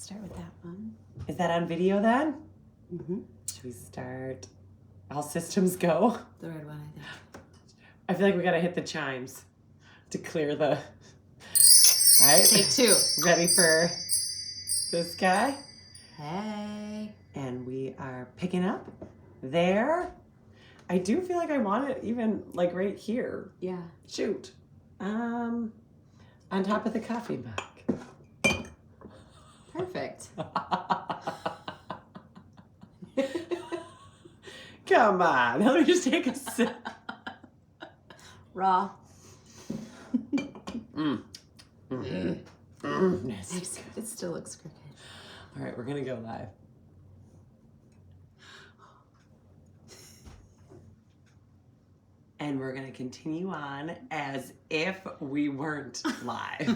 start with that one. Is that on video then? Mm-hmm. Should we start? All systems go. The red one, I think. I feel like we gotta hit the chimes to clear the. All right. Take two. Ready for this guy? Hey. And we are picking up there. I do feel like I want it even like right here. Yeah. Shoot. On top of the coffee mug. Perfect. Come on. Let me just take a sip. Raw. Nasty. It still looks crooked. All right, we're going to go live. And we're going to continue on as if we weren't live.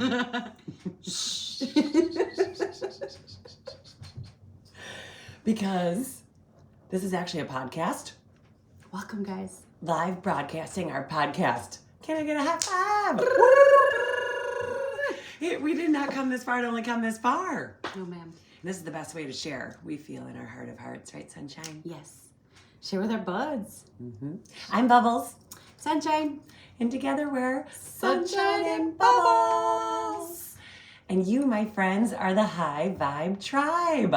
Because this is actually a podcast. Welcome, guys. Live broadcasting our podcast. Can I get a high five? We did not come this far to only come this far. No, ma'am. This is the best way to share. We feel in our heart of hearts, right, Sunshine? Yes. Share with our buds. Mm-hmm. I'm Bubbles. Sunshine. And together we're Sunshine and Bubbles. And you, my friends, are the High Vibe Tribe.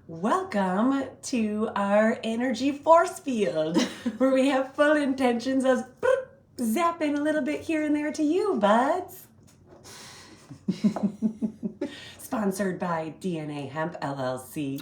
Welcome to our energy force field, where we have full intentions of zapping a little bit here and there to you, buds. Sponsored by DNA Hemp LLC.com.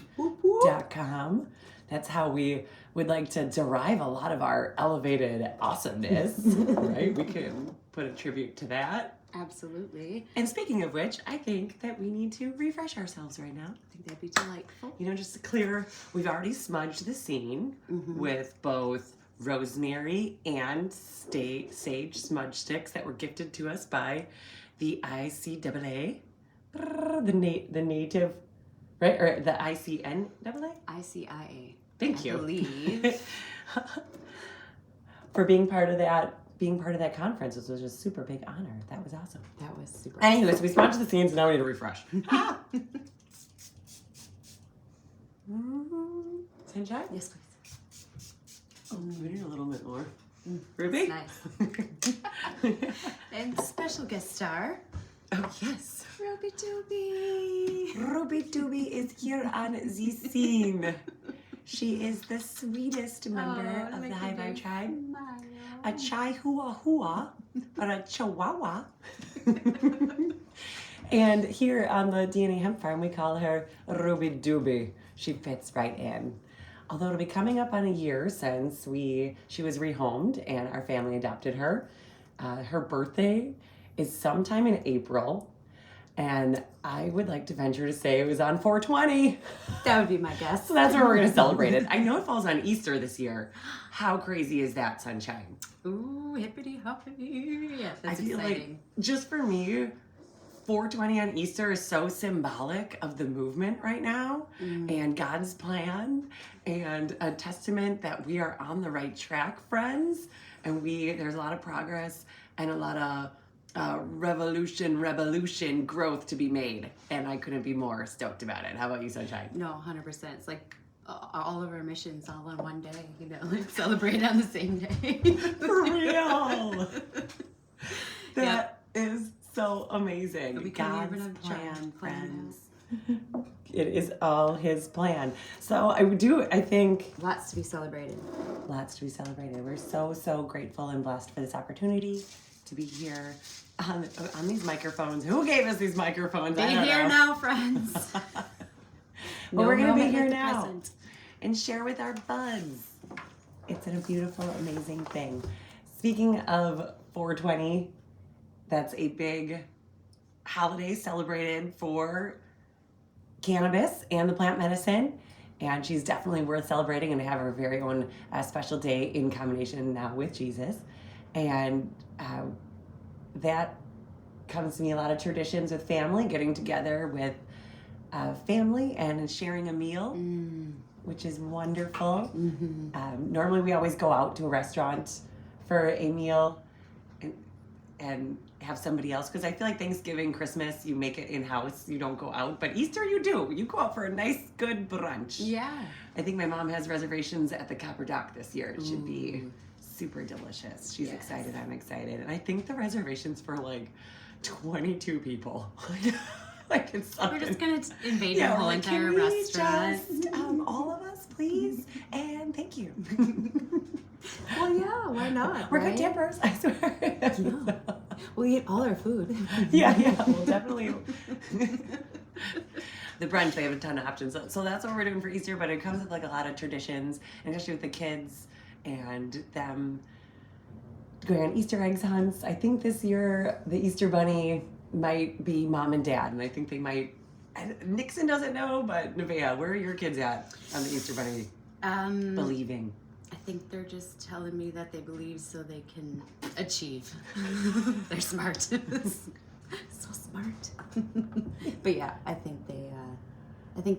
That's how we would like to derive a lot of our elevated awesomeness, right? We can put a tribute to that. Absolutely. And speaking of which, I think that we need to refresh ourselves right now. I think that'd be delightful. You know, just to clear, we've already smudged the scene with both rosemary and sage smudge sticks that were gifted to us by the ICAA, the native, right? Or the ICNAA? ICIA. Thank you. I believe. For being part of that conference. This was just a super big honor. That was awesome. That was super. Anyways, we smudged the scenes, and now we need to refresh. Sunshine? Yes, please. Oh, we need a little bit more. Ruby? Nice. And special guest star, Oh, yes. Ruby Doobie. Ruby Doobie is here on the scene. She is the sweetest member of the High Vibe Tribe. A chihuahua, or a chihuahua. And here on the DNA Hemp Farm, we call her Ruby Doobie. She fits right in. Although it'll be coming up on a year since she was rehomed and our family adopted her. Her birthday is sometime in April, and I would like to venture to say it was on 4/20. That would be my guess. So that's where we're going to celebrate it. I know it falls on Easter this year. How crazy is that, Sunshine? Ooh, hippity hoppity. Yeah, that's I feel exciting. like, just for me, 4/20 on Easter is so symbolic of the movement right now and God's plan, and a testament that we are on the right track, friends. And there's a lot of progress and a lot of revolution, growth to be made. And I couldn't be more stoked about it. How about you, Sunshine? No, 100%. It's like all of our missions all on one day, like celebrate on the same day. For real. That is so amazing. We can't even God's have plan, friends. out. It is all his plan. So I think Lots to be celebrated. lots to be celebrated. We're so grateful and blessed for this opportunity to be here on these microphones. Who gave us these microphones? Be here now, friends. Well, we're going to be moment here like the now present. and share with our buds. It's a beautiful, amazing thing. Speaking of 4/20, that's a big holiday celebrated for cannabis and the plant medicine. And she's definitely worth celebrating and have her very own special day in combination now with Jesus. And that comes to me a lot of traditions with family, getting together with family and sharing a meal, which is wonderful. Normally we always go out to a restaurant for a meal. And and have somebody else, because I feel like Thanksgiving, Christmas, you make it in-house, you don't go out, but Easter you do. You go out for a nice, good brunch. Yeah. I think my mom has reservations at the Copper Dock this year. It should be super delicious. She's excited, I'm excited. And I think the reservation's for like 22 people. Like it's something. We're just gonna invade your whole entire restaurant. Just, all of us, please, and thank you. Well, yeah, why not? We're right? good tippers, I swear. Yeah. We'll eat all our food. Yeah, we'll definitely. The brunch, they have a ton of options. So that's what we're doing for Easter, but it comes with like a lot of traditions, and especially with the kids and them going on Easter eggs hunts. I think this year the Easter Bunny might be mom and dad, and I think they might. Nixon doesn't know, but Nevaeh, where are your kids at on the Easter Bunny believing? I think they're just telling me that they believe so they can achieve. They're smart. So smart. But yeah, I think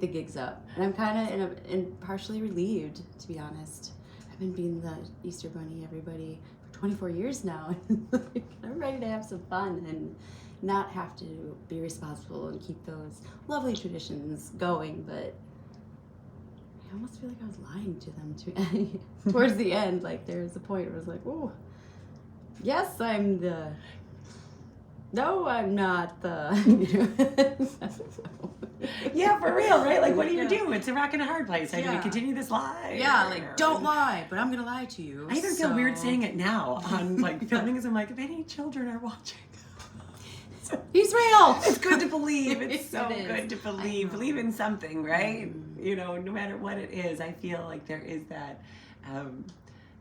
the gig's up, and I'm kind of partially relieved, to be honest. I've been being the Easter Bunny everybody for 24 years now. I'm ready to have some fun and not have to be responsible and keep those lovely traditions going, but I almost feel like I was lying to them towards the end. Like there was a point where I was like, oh, yes, I'm the, no, I'm not the, Yeah, for real, right? Like, what do you do? It's a rock and a hard place. Are you going to continue this lie? Yeah, like, don't lie, but I'm going to lie to you. I even feel weird saying it now on, like, filming, because I'm like, if any children are watching. He's real. It's good to believe. It's so It good to believe. Believe in something, right? You know, no matter what it is, I feel like there is that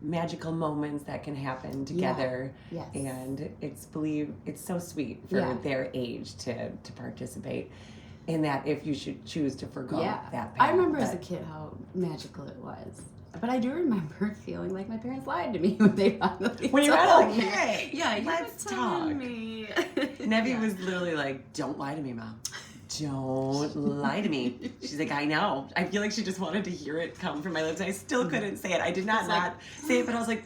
magical moments that can happen together. Yes. And it's so sweet for their age to participate in that, if you should choose to forgo that path. I remember as a kid how magical it was. But I do remember feeling like my parents lied to me when they finally when you were told like, me. hey, yeah, let's talk. talk. Me. Nevi was literally like, don't lie to me, Mom. Don't lie to me. She's like, I know. I feel like she just wanted to hear it come from my lips. I still couldn't say it. I did not say it, but I was like,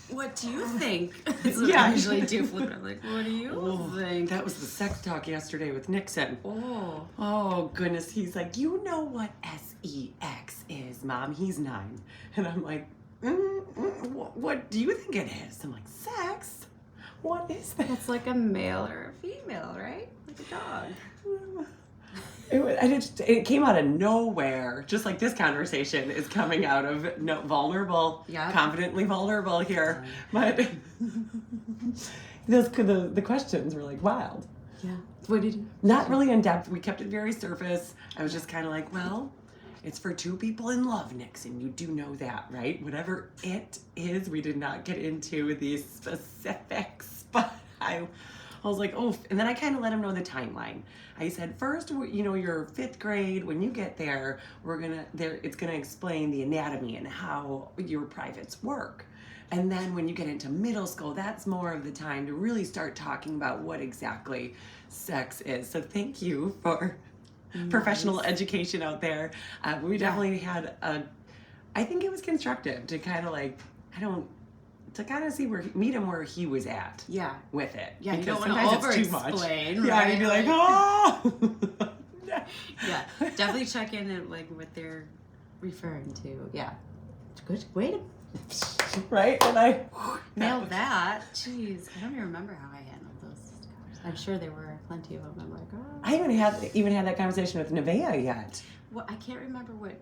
what do you think? That's what I usually do. Flip it. I'm like, what do you think? That was the sex talk yesterday with Nixon. Oh. Oh, goodness. He's like, you know what sex is, Mom? He's 9. And I'm like, what do you think it is? I'm like, sex? What is that? It's like a male or a female, right? Like a dog. It came out of nowhere, just like this conversation is coming out of vulnerable, confidently vulnerable here. But the questions were like wild. Yeah. What did you? Not really in depth. We kept it very surface. I was just kind of like, well, it's for 2 people in love, Nixon. You do know that, right? Whatever it is, we did not get into the specifics, but I was like, oh, and then I kind of let him know the timeline. I said, first, you know, your 5th grade, when you get there, it's gonna explain the anatomy and how your privates work. And then when you get into middle school, that's more of the time to really start talking about what exactly sex is. So thank you for professional education out there. We definitely had I think it was constructive to kind of like, to kind of see meet him where he was at. Yeah. With it. Yeah, because you don't want to over-explain. Yeah, right? you'd be like, oh! Yeah, definitely check in at like what they're referring to. Yeah. Good way to... Right? And I... nailed that. Jeez, I don't even remember how I handled those. I'm sure there were plenty of them. I'm like, oh. I haven't even had that conversation with Nevaeh yet. Well, I can't remember what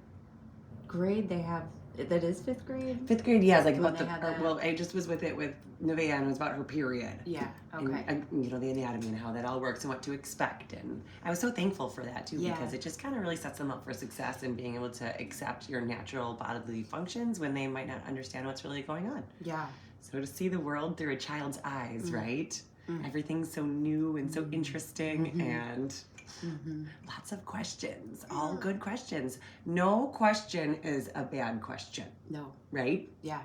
grade they have. That is 5th grade? 5th grade, yeah. It's like When about well, I just was with Nevaeh, and it was about her period. Yeah, okay. And, you know, the anatomy and how that all works and what to expect. And I was so thankful for that, too, because it just kind of really sets them up for success and being able to accept your natural bodily functions when they might not understand what's really going on. Yeah. So to see the world through a child's eyes, right? Everything's so new and so interesting and... lots of questions, all good questions. No question is a bad question. No. Right? Yeah.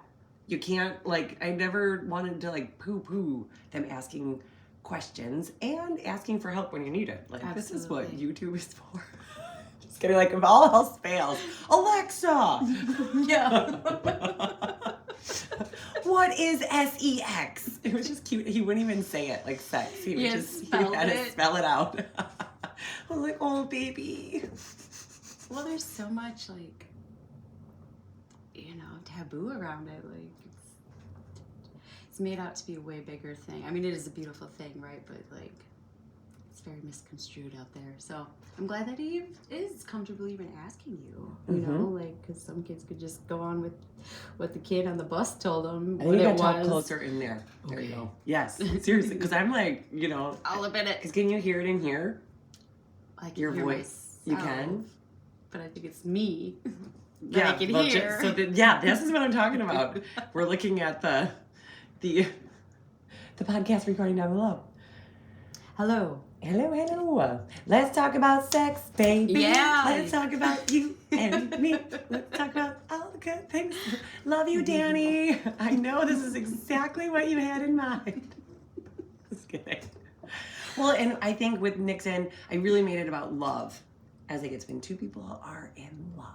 You can't, like, I never wanted to, like, poo-poo them asking questions and asking for help when you need it. Like, This is what YouTube is for. Just kidding, like, if all else fails, Alexa! Yeah. what is sex? It was just cute. He wouldn't even say it like sex. He would he had to spell it out. I was like, oh, baby. Well, there's so much, like, taboo around it. Like, it's made out to be a way bigger thing. I mean, it is a beautiful thing, right? But, like, it's very misconstrued out there. So I'm glad that he is comfortable even asking you, you know, like, because some kids could just go on with what the kid on the bus told them. I think you gotta talk closer in there. There you go. Yes, seriously, because I'm like, I'll admit it. Because can you hear it in here? I can Your hear voice. You can? But I think it's me. Yeah, I can hear. This is what I'm talking about. We're looking at the podcast recording down below. Hello. Hello. Let's talk about sex, baby. Yeah. Let's talk about you and me. Let's talk about all the good things. Love you, Danny. I know this is exactly what you had in mind. Just kidding. Well, and I think with Nixon, I really made it about love. As it's been two people are in love.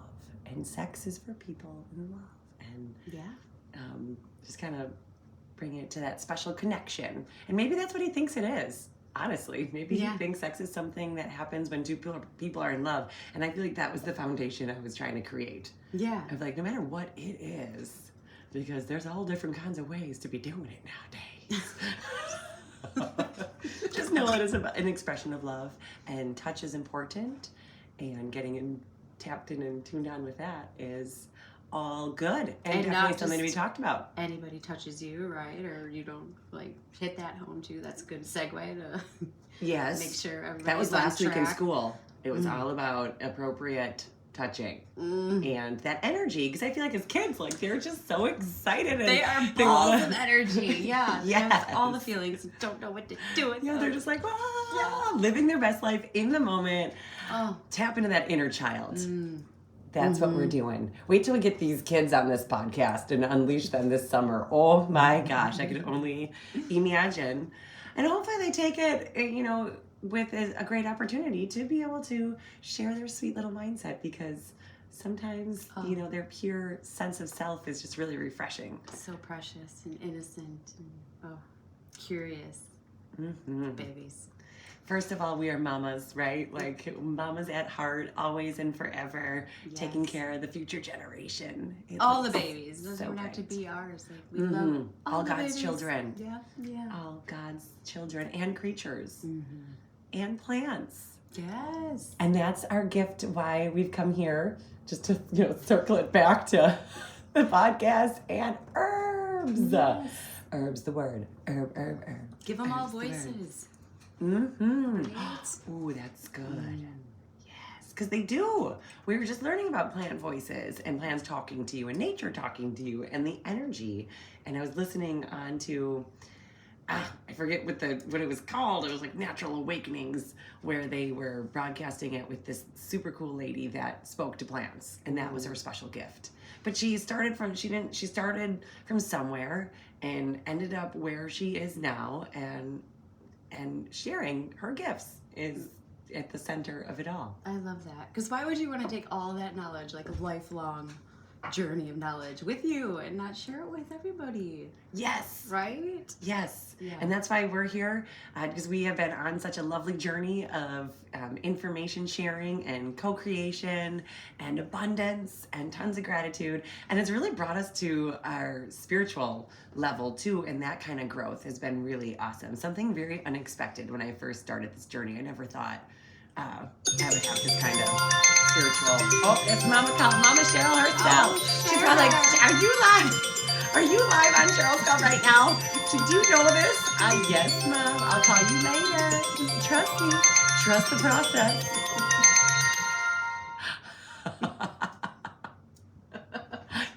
And sex is for people in love. And just kind of bring it to that special connection. And maybe that's what he thinks it is. Honestly, maybe he thinks sex is something that happens when two people are in love. And I feel like that was the foundation I was trying to create. Yeah. Of like, no matter what it is, because there's all different kinds of ways to be doing it nowadays. Just know it is an expression of love, and touch is important, and getting tapped in and tuned on with that is all good and definitely something to be talked about. Anybody touches you, right? Or you don't like hit that home too. That's a good segue to make sure everybody. That was last week in school. It was all about appropriate touching and that energy, because I feel like as kids, like they're just so excited. And they are balls of energy. Yeah. Yeah. All the feelings, don't know what to do with them. They're just like, living their best life in the moment. Oh. Tap into that inner child. That's what we're doing. Wait till we get these kids on this podcast and unleash them this summer. Oh my gosh, I could only imagine. And hopefully they take it, with a great opportunity to be able to share their sweet little mindset, because sometimes, their pure sense of self is just really refreshing. So precious and innocent and curious babies. First of all, we are mamas, right? Like mamas at heart, always and forever, taking care of the future generation. All the babies. Those don't have to be ours. Like we love all God's babies. children. Yeah. All God's children and creatures and plants. Yes. And that's our gift. Why we've come here, just to circle it back to the podcast and herbs. Yes. Herbs, the word. Herb. Give them all voices. Right. Ooh, that's good. Yes, because they do. We were just learning about plant voices and plants talking to you and nature talking to you and the energy. And I was listening on to, I forget what it was called. It was like Natural Awakenings, where they were broadcasting it with this super cool lady that spoke to plants, and that was her special gift. But she started from somewhere and ended up where she is now, and sharing her gifts is at the center of it all. I love that. Because why would you want to take all that knowledge, like a lifelong journey of knowledge, with you and not share it with everybody? Yes. Right? Yes. Yeah. And that's why we're here, because we have been on such a lovely journey of information sharing and co-creation and abundance and tons of gratitude. And it's really brought us to our spiritual level too, and that kind of growth has been really awesome. Something very unexpected when I first started this journey. I never thought I would have this kind of spiritual. Oh, it's Mama Cheryl herself. She's probably like, are you live on Cheryl's call right now? Did you know this? Yes, Mom. I'll call you later. Trust me. Trust the process.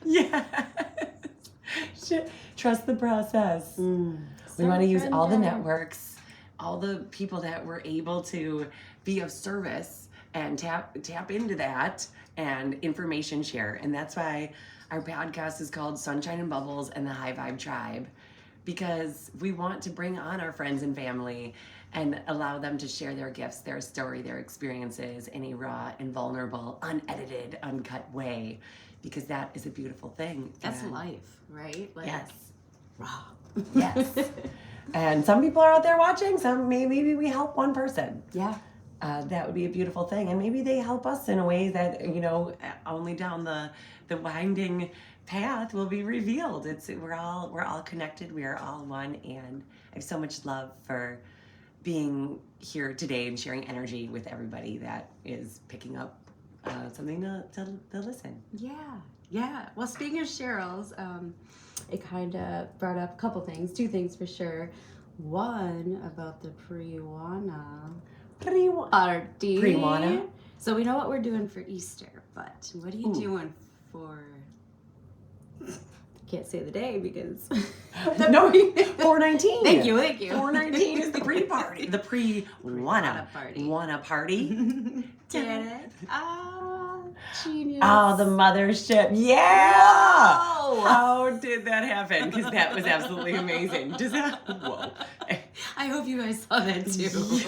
Yes. Trust the process. We want to use all the networks, all the people that were able to be of service and tap into that and information share. And that's why our podcast is called Sunshine and Bubbles and the High Vibe Tribe, because we want to bring on our friends and family and allow them to share their gifts, their story, their experiences in a raw and vulnerable, unedited, uncut way, because that is a beautiful thing. That's life, right? Like, yes. raw. Yes. And some people are out there watching, maybe we help one person. Yeah. That would be a beautiful thing. And maybe they help us in a way that, only down the winding path will be revealed. We're all connected. We are all one. And I have so much love for being here today and sharing energy with everybody that is picking up something to listen. Yeah. Well, speaking of Cheryl's, it kind of brought up a couple things, 2 things for sure. One about the pre-wana party. Pre-wana? So we know what we're doing for Easter, but what are you doing for... Can't say the day because... No, 419. Thank you. 419 is the pre-party. The pre-wana party. Wana party. Get it? Oh, genius. Oh, the mothership. Yeah! Whoa. How did that happen? Because that was absolutely amazing. Whoa. I hope you guys saw that too.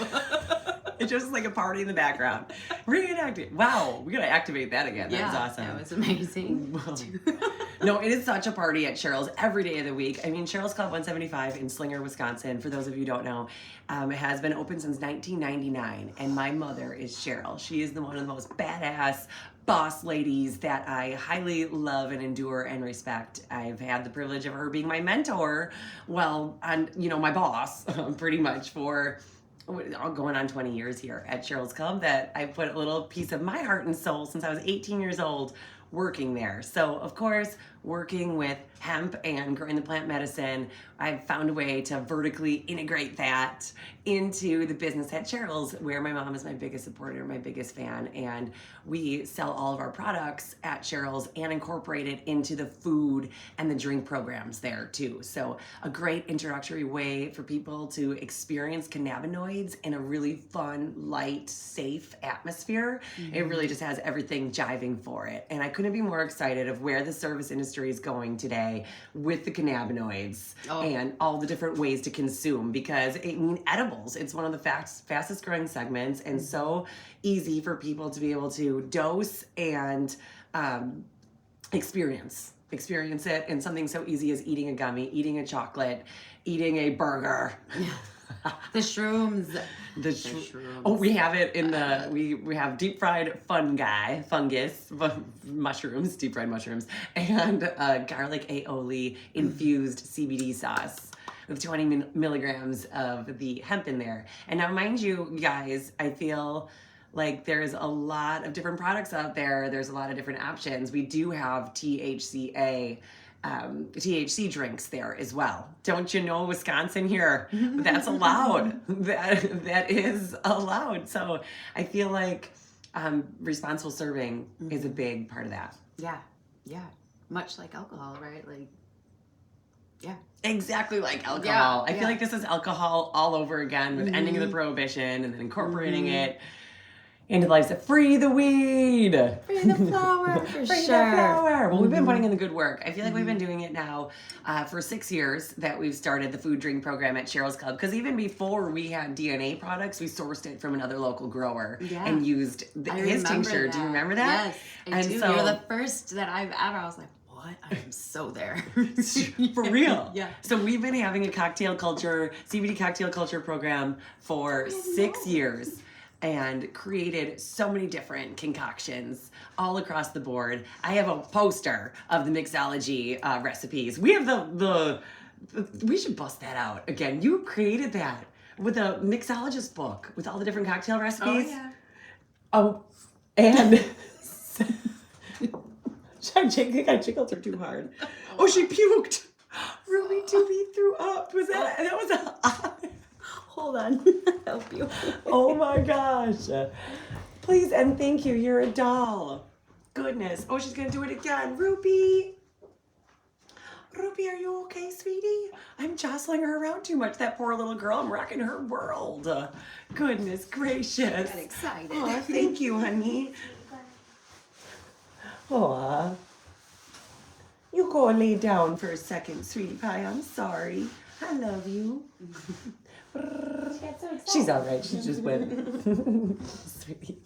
It's just like a party in the background. Reenacting. Wow, we gotta activate that again. That was awesome. That was amazing. No, it is such a party at Cheryl's every day of the week. I mean, Cheryl's Club 175 in Slinger, Wisconsin, for those of you who don't know, has been open since 1999. And my mother is Cheryl. She is one of the most badass boss ladies that I highly love and endure and respect. I've had the privilege of her being my mentor, my boss, pretty much for going on 20 years here at Cheryl's Club, that I put a little piece of my heart and soul since I was 18 years old working there. So, of course, working with hemp and growing the plant medicine, I've found a way to vertically integrate that into the business at Cheryl's, where my mom is my biggest supporter, my biggest fan, and we sell all of our products at Cheryl's and incorporate it into the food and the drink programs there too. So a great introductory way for people to experience cannabinoids in a really fun, light, safe atmosphere. Mm-hmm. It really just has everything jiving for it. And I couldn't be more excited of where the service industry is going today with the cannabinoids and all the different ways to consume, because edibles, it's one of the fastest growing segments, and so easy for people to be able to dose and experience it in something so easy as eating a gummy, eating a chocolate, eating a burger. The shrooms. The shrooms. Oh, we have it in the, we have deep fried mushrooms, deep fried mushrooms, and garlic aioli infused CBD sauce with 20 milligrams of the hemp in there. And now, mind you, guys, I feel like there's a lot of different products out there. There's a lot of different options. We do have THC drinks there as well. Don't you know, Wisconsin here, that's allowed. That is allowed. So I feel like responsible serving is a big part of that. Yeah. Much like alcohol, right? Yeah. Exactly like alcohol. I feel like this is alcohol all over again, with ending of the prohibition and then incorporating it into lives that free the weed. Free the flower, for free sure. the flower. Well, we've been putting in the good work. I feel like we've been doing it now for 6 years that we've started the food drink program at Cheryl's Club. Because even before we had DNA products, we sourced it from another local grower and used his tincture. Do you remember that? Yes, I do. So, you're the first that I've ever. I was like, what? I am so there. For real. Yeah. So we've been having a CBD cocktail culture program for 6 years, and created so many different concoctions all across the board. I have a poster of the mixology recipes. We have the we should bust that out again. You created that with a mixologist book with all the different cocktail recipes. Oh, and I think I jiggled her too hard. Oh, she puked. Ruby Doobie threw up. That was Hold on. I'll help you. Oh my gosh. Please and thank you. You're a doll. Goodness. Oh, she's going to do it again. Ruby, are you okay, sweetie? I'm jostling her around too much. That poor little girl. I'm rocking her world. Goodness gracious. I'm excited. Oh, thank you, honey. Oh, you go lay down for a second, sweetie pie. I'm sorry. I love you. She's all right. She's just went. Sweetie.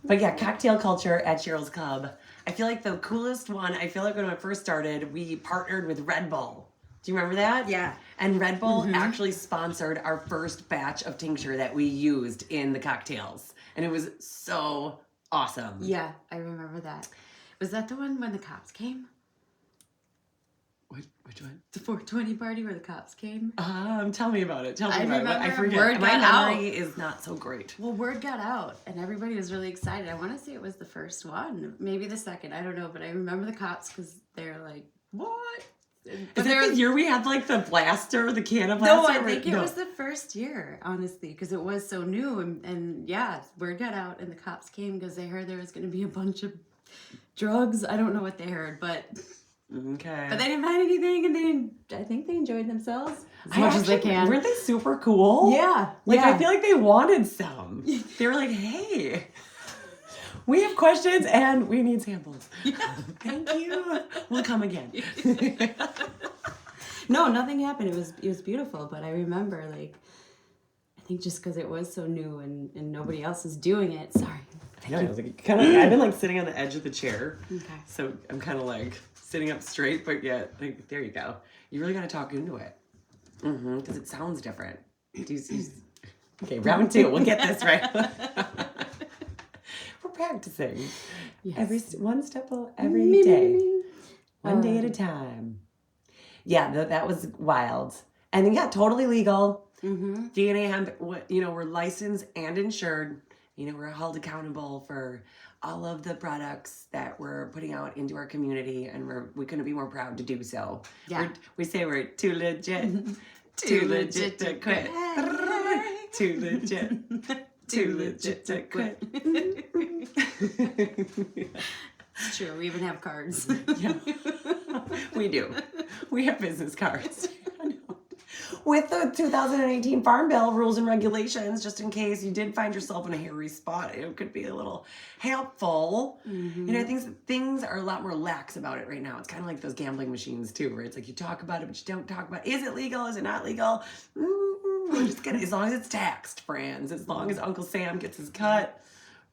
But yeah, cocktail culture at Cheryl's Club. I feel like the coolest one, when I first started, we partnered with Red Bull. Do you remember that? Yeah. And Red Bull actually sponsored our first batch of tincture that we used in the cocktails. And it was so awesome. Yeah, I remember that. Was that the one when the cops came? Which one? The 420 party where the cops came? Tell me about it. Tell me I about it. I remember forget. word My got memory is not so great. Well, word got out, and everybody was really excited. I want to say it was the first one, maybe the second. I don't know, but I remember the cops because they're like, "What?" Is that the year we had like the blaster, the can of blaster? No, I think it was the first year, honestly, because it was so new, and yeah, word got out, and the cops came because they heard there was going to be a bunch of drugs. I don't know what they heard, but. Okay. But they didn't find anything, and I think they enjoyed themselves as much as they can. Weren't they super cool? Yeah. Like, I feel like they wanted some. They were like, hey, we have questions and we need samples. Thank you. We'll come again. No, nothing happened. It was beautiful, but I remember, like, I think just because it was so new and nobody else is doing it. Sorry. Yeah, I was like, I've been like sitting on the edge of the chair. Okay. So I'm kind of like sitting up straight, but yet, like, there you go. You really got to talk into it. Because it sounds different. Okay, round 2. We'll get this right. We're practicing. Yes. One step every day. One day at a time. Yeah, that was wild. And yeah, totally legal. DNA hemp, we're licensed and insured. We're held accountable for all of the products that we're putting out into our community, and we couldn't be more proud to do so. Yeah. We say we're too legit. Too legit to quit. Too legit. Too legit to quit. It's true. We even have cards. Yeah. We do. We have business cards. With the 2018 Farm Bill rules and regulations, just in case you did find yourself in a hairy spot, it could be a little helpful. I think things are a lot more lax about it right now. It's kind of like those gambling machines too, where it's like you talk about it, but you don't talk about, is it legal? Is it not legal? We're just gonna, as long as it's taxed, friends, as long as Uncle Sam gets his cut,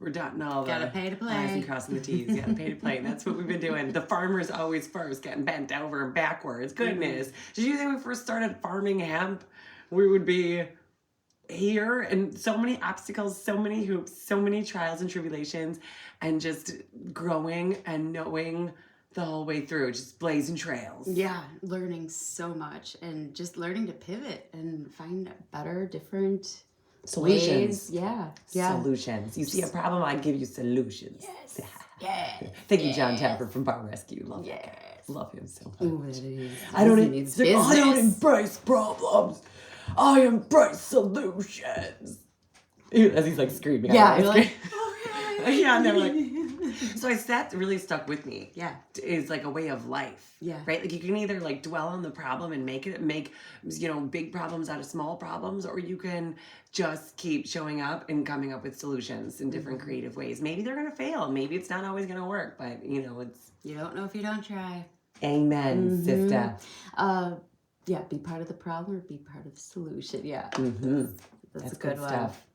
we're dotting all the Gotta pay to play. I's and crossing the T's. Gotta pay to play. And that's what we've been doing. The farmer's always first, getting bent over and backwards. Goodness. Did you think when we first started farming hemp, we would be here? And so many obstacles, so many hoops, so many trials and tribulations, and just growing and knowing the whole way through, just blazing trails. Yeah, learning so much and just learning to pivot and find better, different solutions. ways. Yeah. Solutions. You see a problem, I give you solutions. Yes. Yes. Thank you, John Tapper from Bar Rescue. Love that guy. Yes. Love him so much. Ooh, that is. I don't embrace problems. I embrace solutions. As he's like screaming. Yeah, you're like, yeah, and they're like. So that really stuck with me. Yeah. Is like a way of life. Yeah. Right? Like you can either like dwell on the problem and make big problems out of small problems, or you can just keep showing up and coming up with solutions in different creative ways. Maybe they're gonna fail. Maybe it's not always gonna work, but it's. You don't know if you don't try. Amen, sister. Yeah, be part of the problem or be part of the solution. Yeah. That's a good one. Stuff.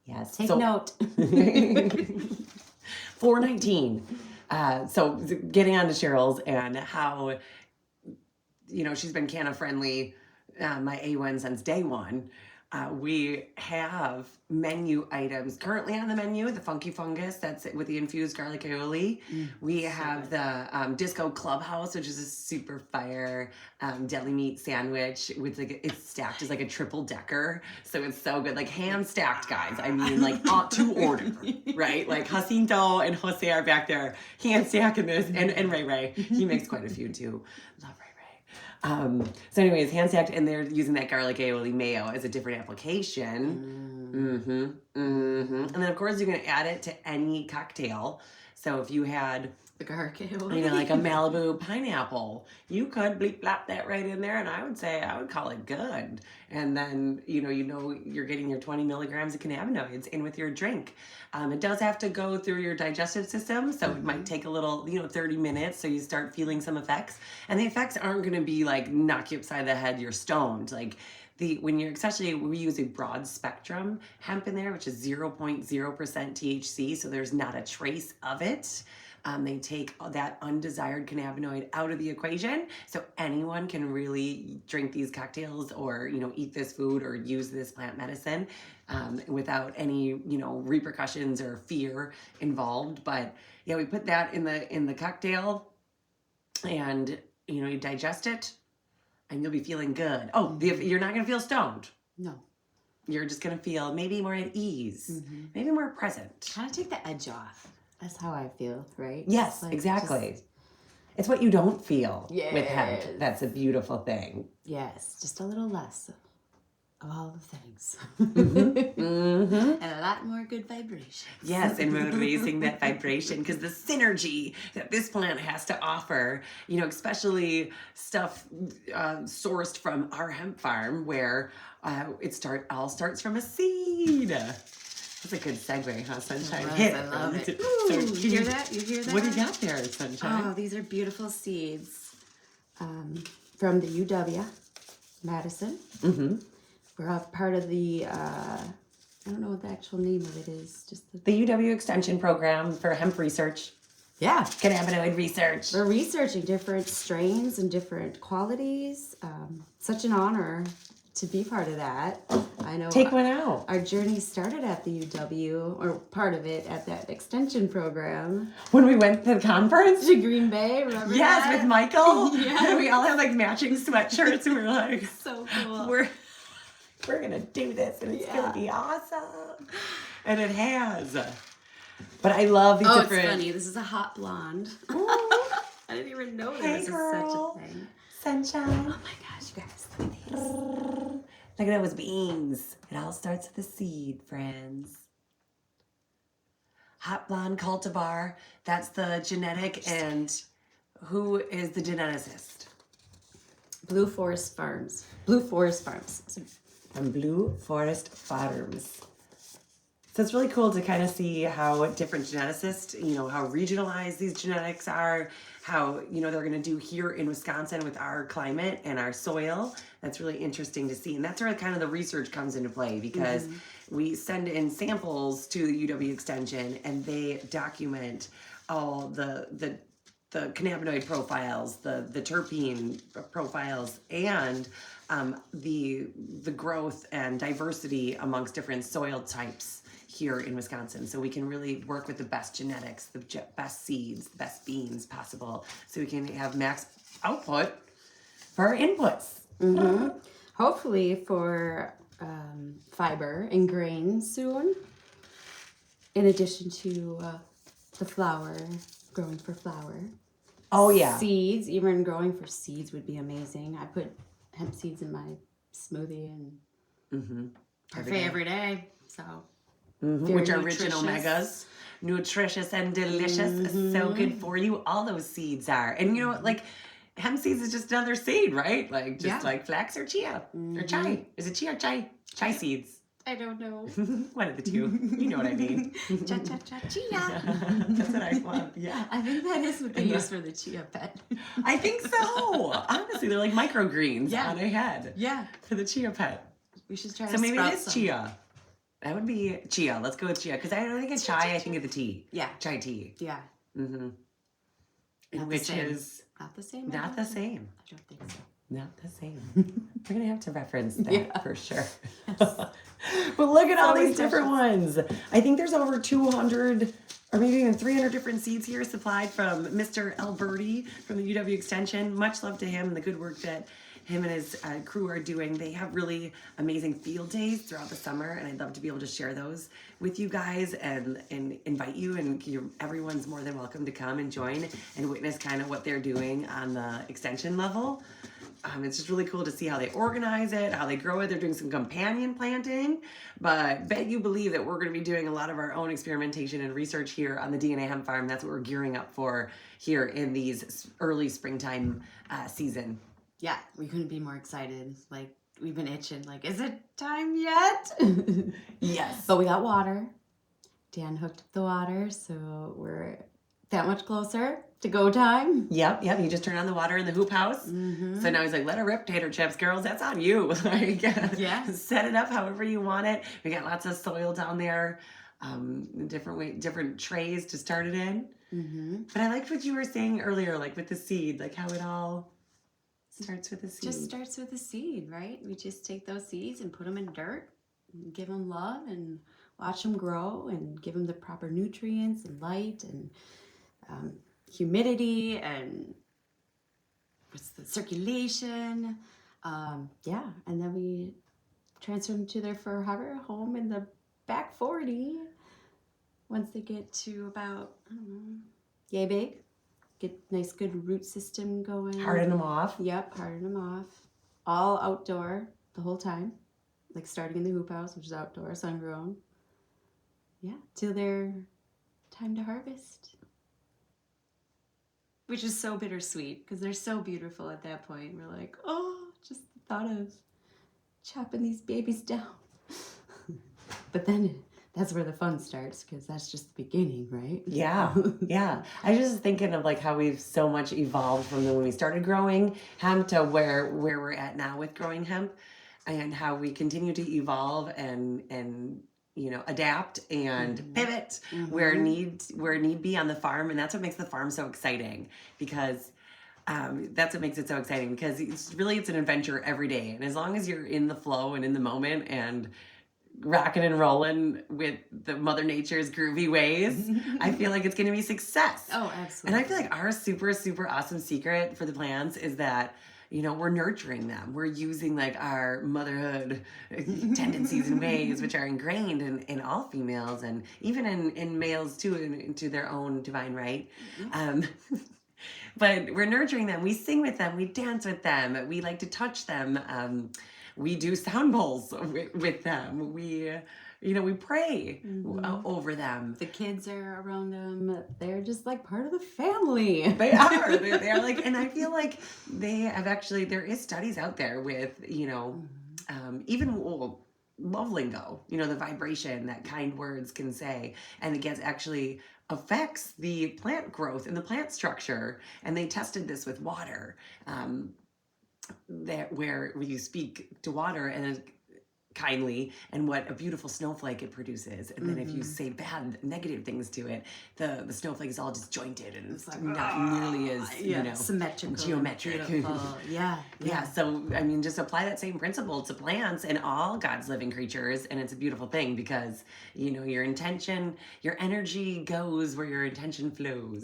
Yes. Take note. 419. So getting on to Cheryl's and how, she's been canna friendly, my A1 since day one. We have menu items currently on the menu. The Funky Fungus, that's it, with the infused garlic aioli. We have the Disco Clubhouse, which is a super fire deli meat sandwich with it's stacked as like a triple decker. So it's so good, like hand stacked, guys. I mean, like to order, right? Like Jacinto and Jose are back there hand stacking this, and Ray. He makes quite a few too. Love Ray. So anyways, hand stacked, and they're using that garlic aioli mayo as a different application. And then of course you can add it to any cocktail. So if you had the garlic aioli, like a Malibu pineapple, you could bleep blap that right in there, and I would call it good. And then you're getting your 20 milligrams of cannabinoids in with your drink. It does have to go through your digestive system, so it might take a little 30 minutes, so you start feeling some effects. And the effects aren't going to be like knock you upside the head, you're stoned. Like we use a broad spectrum hemp in there, which is 0.0% THC, so there's not a trace of it. They take that undesired cannabinoid out of the equation, so anyone can really drink these cocktails or, eat this food or use this plant medicine without any, repercussions or fear involved. But yeah, we put that in the cocktail, and you digest it, and you'll be feeling good. Oh, you're not gonna feel stoned. No. You're just gonna feel maybe more at ease, maybe more present. Kind of take the edge off. That's how I feel, right? Yes, exactly. It's what you don't feel with hemp. That's a beautiful thing. Yes, just a little less of all the things. Mm-hmm. And a lot more good vibrations. Yes, and we're raising that vibration because the synergy that this plant has to offer, especially stuff sourced from our hemp farm where all starts from a seed. That's a good segue, huh, Sunshine? I love it. Ooh, So you hear that? You hear that? What do you got there, Sunshine? Oh, these are beautiful seeds from the UW, Madison. Mm-hmm. We're a part of the, I don't know what the actual name of it is. Just The UW Extension Program for Hemp Research. Yeah. Cannabinoid research. We're researching different strains and different qualities. Such an honor to be part of that. I know. Take one out. Our journey started at the UW, or part of it at that extension program. When we went to the conference? To Green Bay, remember yes, that? with Michael. Yeah. We all had like matching sweatshirts and we were like, so cool. We're gonna do this and it's gonna be awesome. And it has. But I love these different... it's funny. This is a hot blonde. I didn't even know this was such a thing. Sunshine. Oh my gosh, you guys, look at these. Look at those beans. It all starts with a seed, friends. Hot blonde cultivar. That's the genetic, and who is the geneticist? Blue Forest Farms. Blue Forest Farms. From Blue Forest Farms. So it's really cool to kind of see how different geneticists, how regionalized these genetics are, how, they're going to do here in Wisconsin with our climate and our soil. That's really interesting to see. And that's where kind of the research comes into play because we send in samples to the UW Extension and they document all the cannabinoid profiles, the terpene profiles, and the growth and diversity amongst different soil types here in Wisconsin. So we can really work with the best genetics, the best seeds, the best beans possible, so we can have max output for our inputs. Mm-hmm. Hopefully for fiber and grain soon, in addition to the flour, growing for flour. Oh yeah. Seeds, even growing for seeds would be amazing. I put hemp seeds in my smoothie and parfait every day. So which are rich in omegas, nutritious and delicious, so good for you. All those seeds are, and like hemp seeds is just another seed, right? Like just like flax or chia or chai. Is it chia or chai? Chai seeds. I don't know. One of the two. You know what I mean. Cha cha cha chia. That's what I want. Yeah. I think that is what they use for the chia pet. I think so. Honestly, they're like microgreens on a head. Yeah. For the chia pet. We should try. So maybe it is chia. That would be chia. Let's go with chia because I don't think it's chai. I think it's the tea. Yeah. Chai tea. Yeah. Mm-hmm. Which is not the same. Not the same. I don't think so. Not the same. We're gonna have to reference that for sure. But look at all these different ones. I think there's over 200 or maybe even 300 different seeds here supplied from Mr. Alberti from the UW Extension. Much love to him and the good work that him and his crew are doing. They have really amazing field days throughout the summer, and I'd love to be able to share those with you guys and invite you, and everyone's more than welcome to come and join and witness kind of what they're doing on the extension level. It's just really cool to see how they organize it, how they grow it. They're doing some companion planting, but bet you believe that we're going to be doing a lot of our own experimentation and research here on the DNA Hemp Farm. That's what we're gearing up for here in these early springtime season. Yeah, we couldn't be more excited. Like, we've been itching. Like, is it time yet? Yes. But we got water. Dan hooked up the water, so we're that much closer to go time. Yep. You just turn on the water in the hoop house. So now he's like, let her rip, tater chips, girls. That's on you. Like, set it up however you want it. We got lots of soil down there. different trays to start it in. Mm-hmm. But I liked what you were saying earlier, like with the seed, like how it all starts with a seed. Just starts with a seed, right? We just take those seeds and put them in dirt, and give them love, and watch them grow, and give them the proper nutrients and light and humidity and what's the circulation. Yeah, and then we transfer them to their forever home in the back 40. Once they get to about, I don't know, yay big, get nice good root system going. Harden them off. Yep, harden them off. All outdoor the whole time, like starting in the hoop house, which is outdoor, sun grown. Yeah, till they're time to harvest. Which is so bittersweet because they're so beautiful at that point. We're like, oh, just the thought of chopping these babies down. But then that's where the fun starts because that's just the beginning, right? Yeah, yeah. I was just thinking of like how we've so much evolved from when we started growing hemp to where we're at now with growing hemp, and how we continue to evolve and adapt and pivot where need be on the farm. And that's what makes the farm so exciting, because that's what makes it so exciting, because it's an adventure every day. And as long as you're in the flow and in the moment and rocking and rolling with the Mother Nature's groovy ways, I feel like it's going to be success. Oh, absolutely. And I feel like our super, super awesome secret for the plants is that, we're nurturing them. We're using like our motherhood tendencies and ways, which are ingrained in all females and even in males too, into their own divine right. But we're nurturing them. We sing with them. We dance with them. We like to touch them. We do sound bowls with them. We pray over them. The kids are around them. They're just like part of the family. They are. They are like, and I feel like they have actually, there is studies out there with, even love lingo, the vibration that kind words can say. And it actually affects the plant growth and the plant structure. And they tested this with water. Where you speak to water and kindly, and what a beautiful snowflake it produces, and then if you say bad, negative things to it, the snowflake is all disjointed and it's like, not nearly as symmetrical, geometric. Yeah. So I mean, just apply that same principle to plants and all God's living creatures, and it's a beautiful thing, because your intention, your energy goes where your intention flows.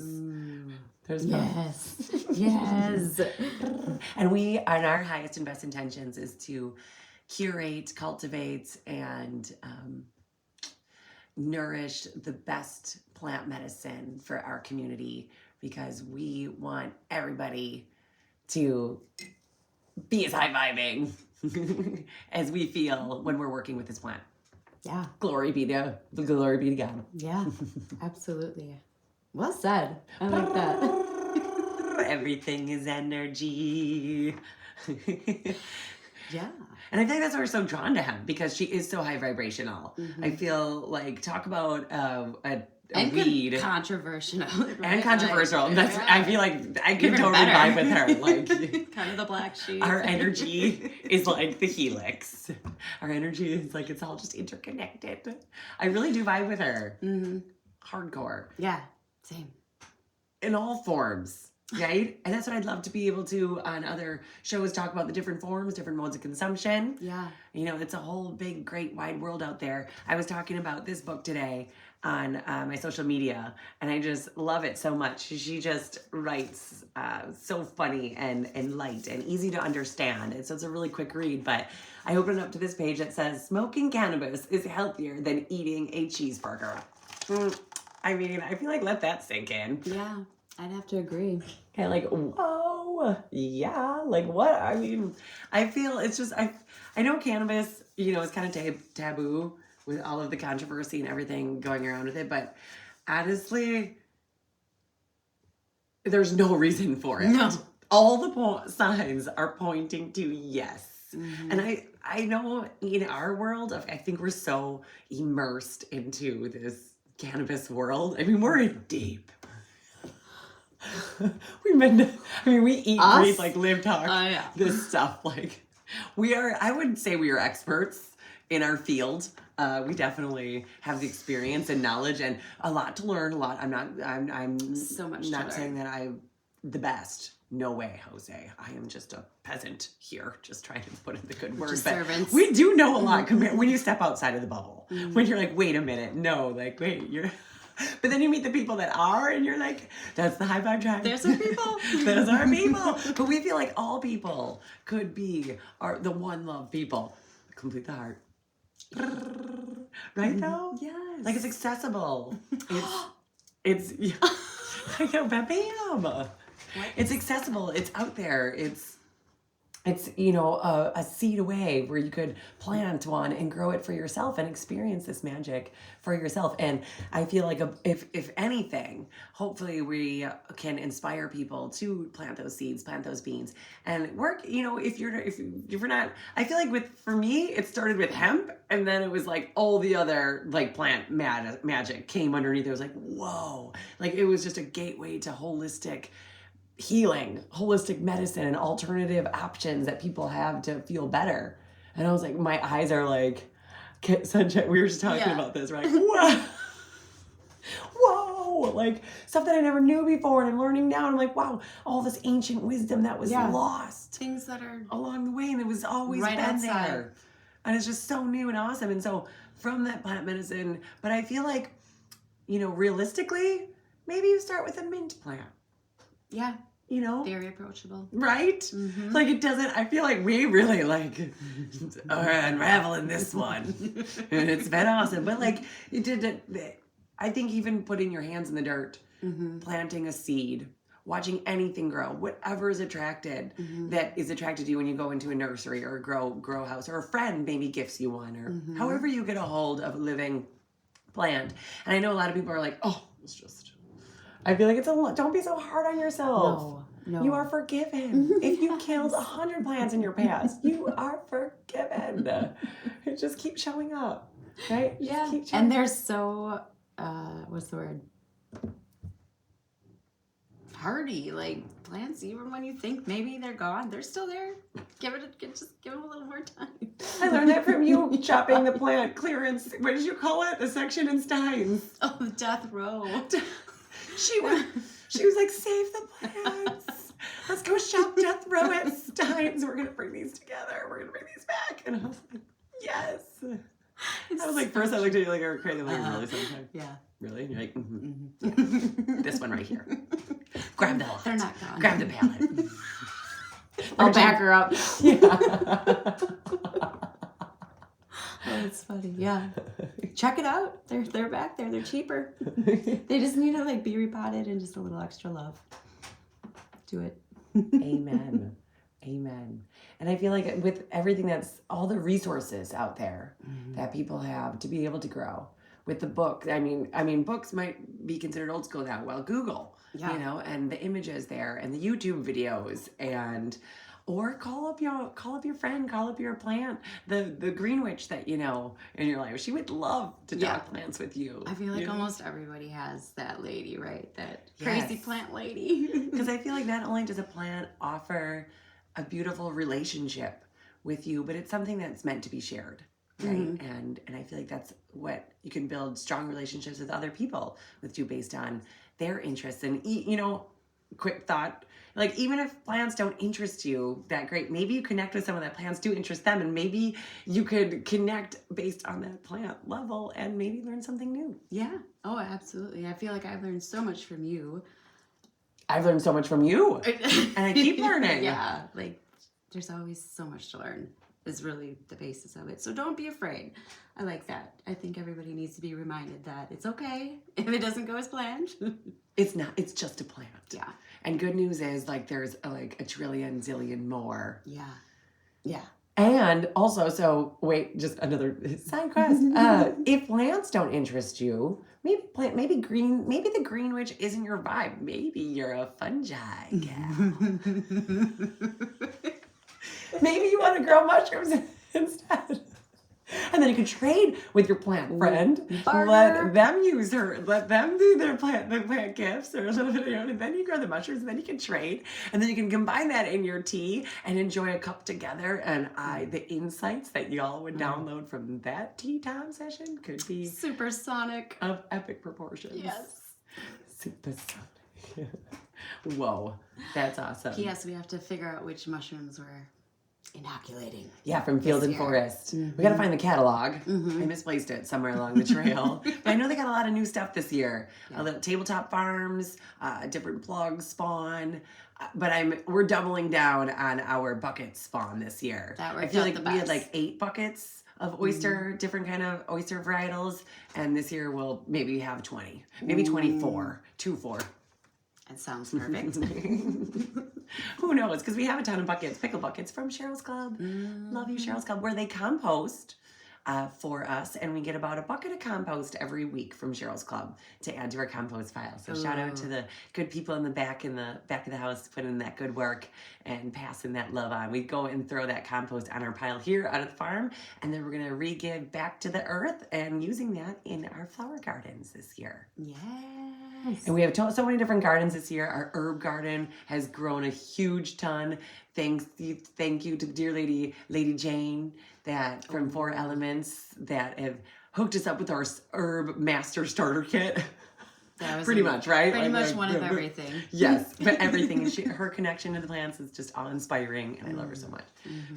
There's yes. And our highest and best intentions is to curate, cultivate, and nourish the best plant medicine for our community, because we want everybody to be as high-vibing as we feel when we're working with this plant. Yeah. Glory be to God. Yeah, absolutely. Well said. I like that. Everything is energy. Yeah. And I think that's why we're so drawn to hemp, because she is so high vibrational. I feel like, talk about a weed. Controversial. Right? And controversial. Like, That's. I feel like I can totally vibe with her. Like, kind of the black sheep. Our energy is like the helix. Our energy is like, it's all just interconnected. I really do vibe with her. Hardcore. Yeah, same. In all forms. Right? And that's what I'd love to be able to, on other shows, talk about the different forms, different modes of consumption. Yeah. It's a whole big, great, wide world out there. I was talking about this book today on my social media, and I just love it so much. She just writes so funny and light and easy to understand. And so it's a really quick read, but I opened up to this page that says, smoking cannabis is healthier than eating a cheeseburger. I mean, I feel like, let that sink in. Yeah. I'd have to agree. And like, whoa, yeah, like what? I mean, I feel it's just, I know cannabis, is kind of taboo with all of the controversy and everything going around with it, but honestly, there's no reason for it. No. All the signs are pointing to yes. And I know in our world, I think we're so immersed into this cannabis world. I mean, we're in deep. We eat, breathe, like live, talk, this stuff. Like, I would say we are experts in our field We definitely have the experience and knowledge and a lot to learn. I'm So much to not learn. saying that I'm the best. No way, Jose. I am just a peasant here, just trying to put in the good word. Just But servants. we do know a lot when you step outside of the bubble. When you're like, wait a minute, no, like, wait, you're. But then you meet the people that are, and you're like, that's the high five tribe. There's our people. Those are people. But we feel like all people could be the one love people. Complete the heart. Right though? Yes. Like it's accessible. It's yeah. I know, bam. It's accessible. It's out there. It's a seed away where you could plant one and grow it for yourself and experience this magic for yourself. And I feel like if anything, hopefully we can inspire people to plant those seeds, plant those beans, and work. If you're not, I feel like for me, it started with hemp, and then it was like all the other like plant magic came underneath. It was like whoa, like it was just a gateway to holistic healing, holistic medicine, and alternative options that people have to feel better. And I was like, my eyes are like, Sunshine, we were just talking about this, right? Whoa, like stuff that I never knew before, and I'm learning now. And I'm like, wow, all this ancient wisdom that was lost, things that are along the way, and it was always right been outside. there. And it's just so new and awesome. And so from that plant medicine, but I feel like, realistically, maybe you start with a mint plant. Yeah. Very approachable. Right? Mm-hmm. Like it doesn't, I feel like we really are unraveling this one. And it's been awesome. But like I think even putting your hands in the dirt, planting a seed, watching anything grow, whatever is attracted, that is attracted to you when you go into a nursery or a grow house, or a friend maybe gifts you one, or however you get a hold of a living plant. And I know a lot of people are like, oh, it's just, I feel like it's don't be so hard on yourself. No. You are forgiven. If you killed 100 plants in your past, you are forgiven. Just keep showing up, right? Yeah. Keep and they're so, what's the word? Hardy, like plants. Even when you think maybe they're gone, they're still there. Just give them a little more time. I learned that from you chopping the plant clearance. What did you call it? The section in Steins. Oh, the death row. She was like, save the plants. Let's go shop death row at Steins. We're gonna bring these together. We're gonna bring these back. And I was like, yes. I was like, first I looked at you like you were crazy. I'm like, really, Sunshine? Yeah. Really? And you're like, yeah. This one right here. Grab the lot. They're not gone. Grab the pallet. I'll back her up. Yeah. Oh, it's funny. Yeah. Check it out. They're back there. They're cheaper. They just need to be repotted and just a little extra love. Do it. Amen. Amen. And I feel like with everything all the resources out there that people have to be able to grow, with the book, I mean, books might be considered old school now. Well, Google, and the images there, and the YouTube videos, or call up your friend, call up your plant, the green witch that in your life. She would love to talk plants with you. I feel like almost everybody has that lady, right? That crazy plant lady. Because I feel like not only does a plant offer a beautiful relationship with you, but it's something that's meant to be shared, right? And I feel like that's what you can build strong relationships with other people with you based on their interests. And quick thought, like even if plants don't interest you that great, maybe you connect with someone that plants do interest them, and maybe you could connect based on that plant level and maybe learn something new. Yeah. Oh, absolutely. I feel like I've learned so much from you. I've learned so much from you, and I keep learning. Yeah, there's always so much to learn is really the basis of it. So don't be afraid. I like that. I think everybody needs to be reminded that it's okay if it doesn't go as planned. It's not. It's just a plant. Yeah. And good news is there's a trillion zillion more. Yeah. Yeah. And also, so wait, just another side quest. If plants don't interest you, maybe the green witch isn't your vibe. Maybe you're a fungi gal. Maybe you want to grow mushrooms instead. And then you can trade with your plant friend. Barter. Let them use her. Let them do the plant gifts or a little bit of your own. And then you grow the mushrooms and then you can trade. And then you can combine that in your tea and enjoy a cup together. And the insights that y'all would download from that tea time session could be supersonic. Of epic proportions. Yes. Supersonic. Whoa. That's awesome. P.S. We have to figure out which mushrooms we're inoculating. Yeah, from Field and Forest. We got to find the catalog. I misplaced it somewhere along the trail. But I know they got a lot of new stuff this year. Little tabletop farms, different plugs spawn. But we're doubling down on our bucket spawn this year. I feel like we had like 8 buckets of oyster, different kind of oyster varietals. And this year we'll maybe have 20, maybe 24, 24. That sounds perfect. Who knows? Because we have a ton of buckets, pickle buckets from Cheryl's Club. Love you, Cheryl's Club, where they compost for us. And we get about a bucket of compost every week from Cheryl's Club to add to our compost file. So shout out to the good people in the back of the house putting in that good work and passing that love on. We go and throw that compost on our pile here out of the farm. And then we're going to re-give back to the earth and using that in our flower gardens this year. Yes. And we have so many different gardens this year. Our herb garden has grown a huge ton. Thank you to dear Lady Jane, that from 4 Elements, that have hooked us up with our herb master starter kit. That was pretty much, right? Pretty much one of everything. Yes, but everything. Her connection to the plants is just awe-inspiring, and I love her so much.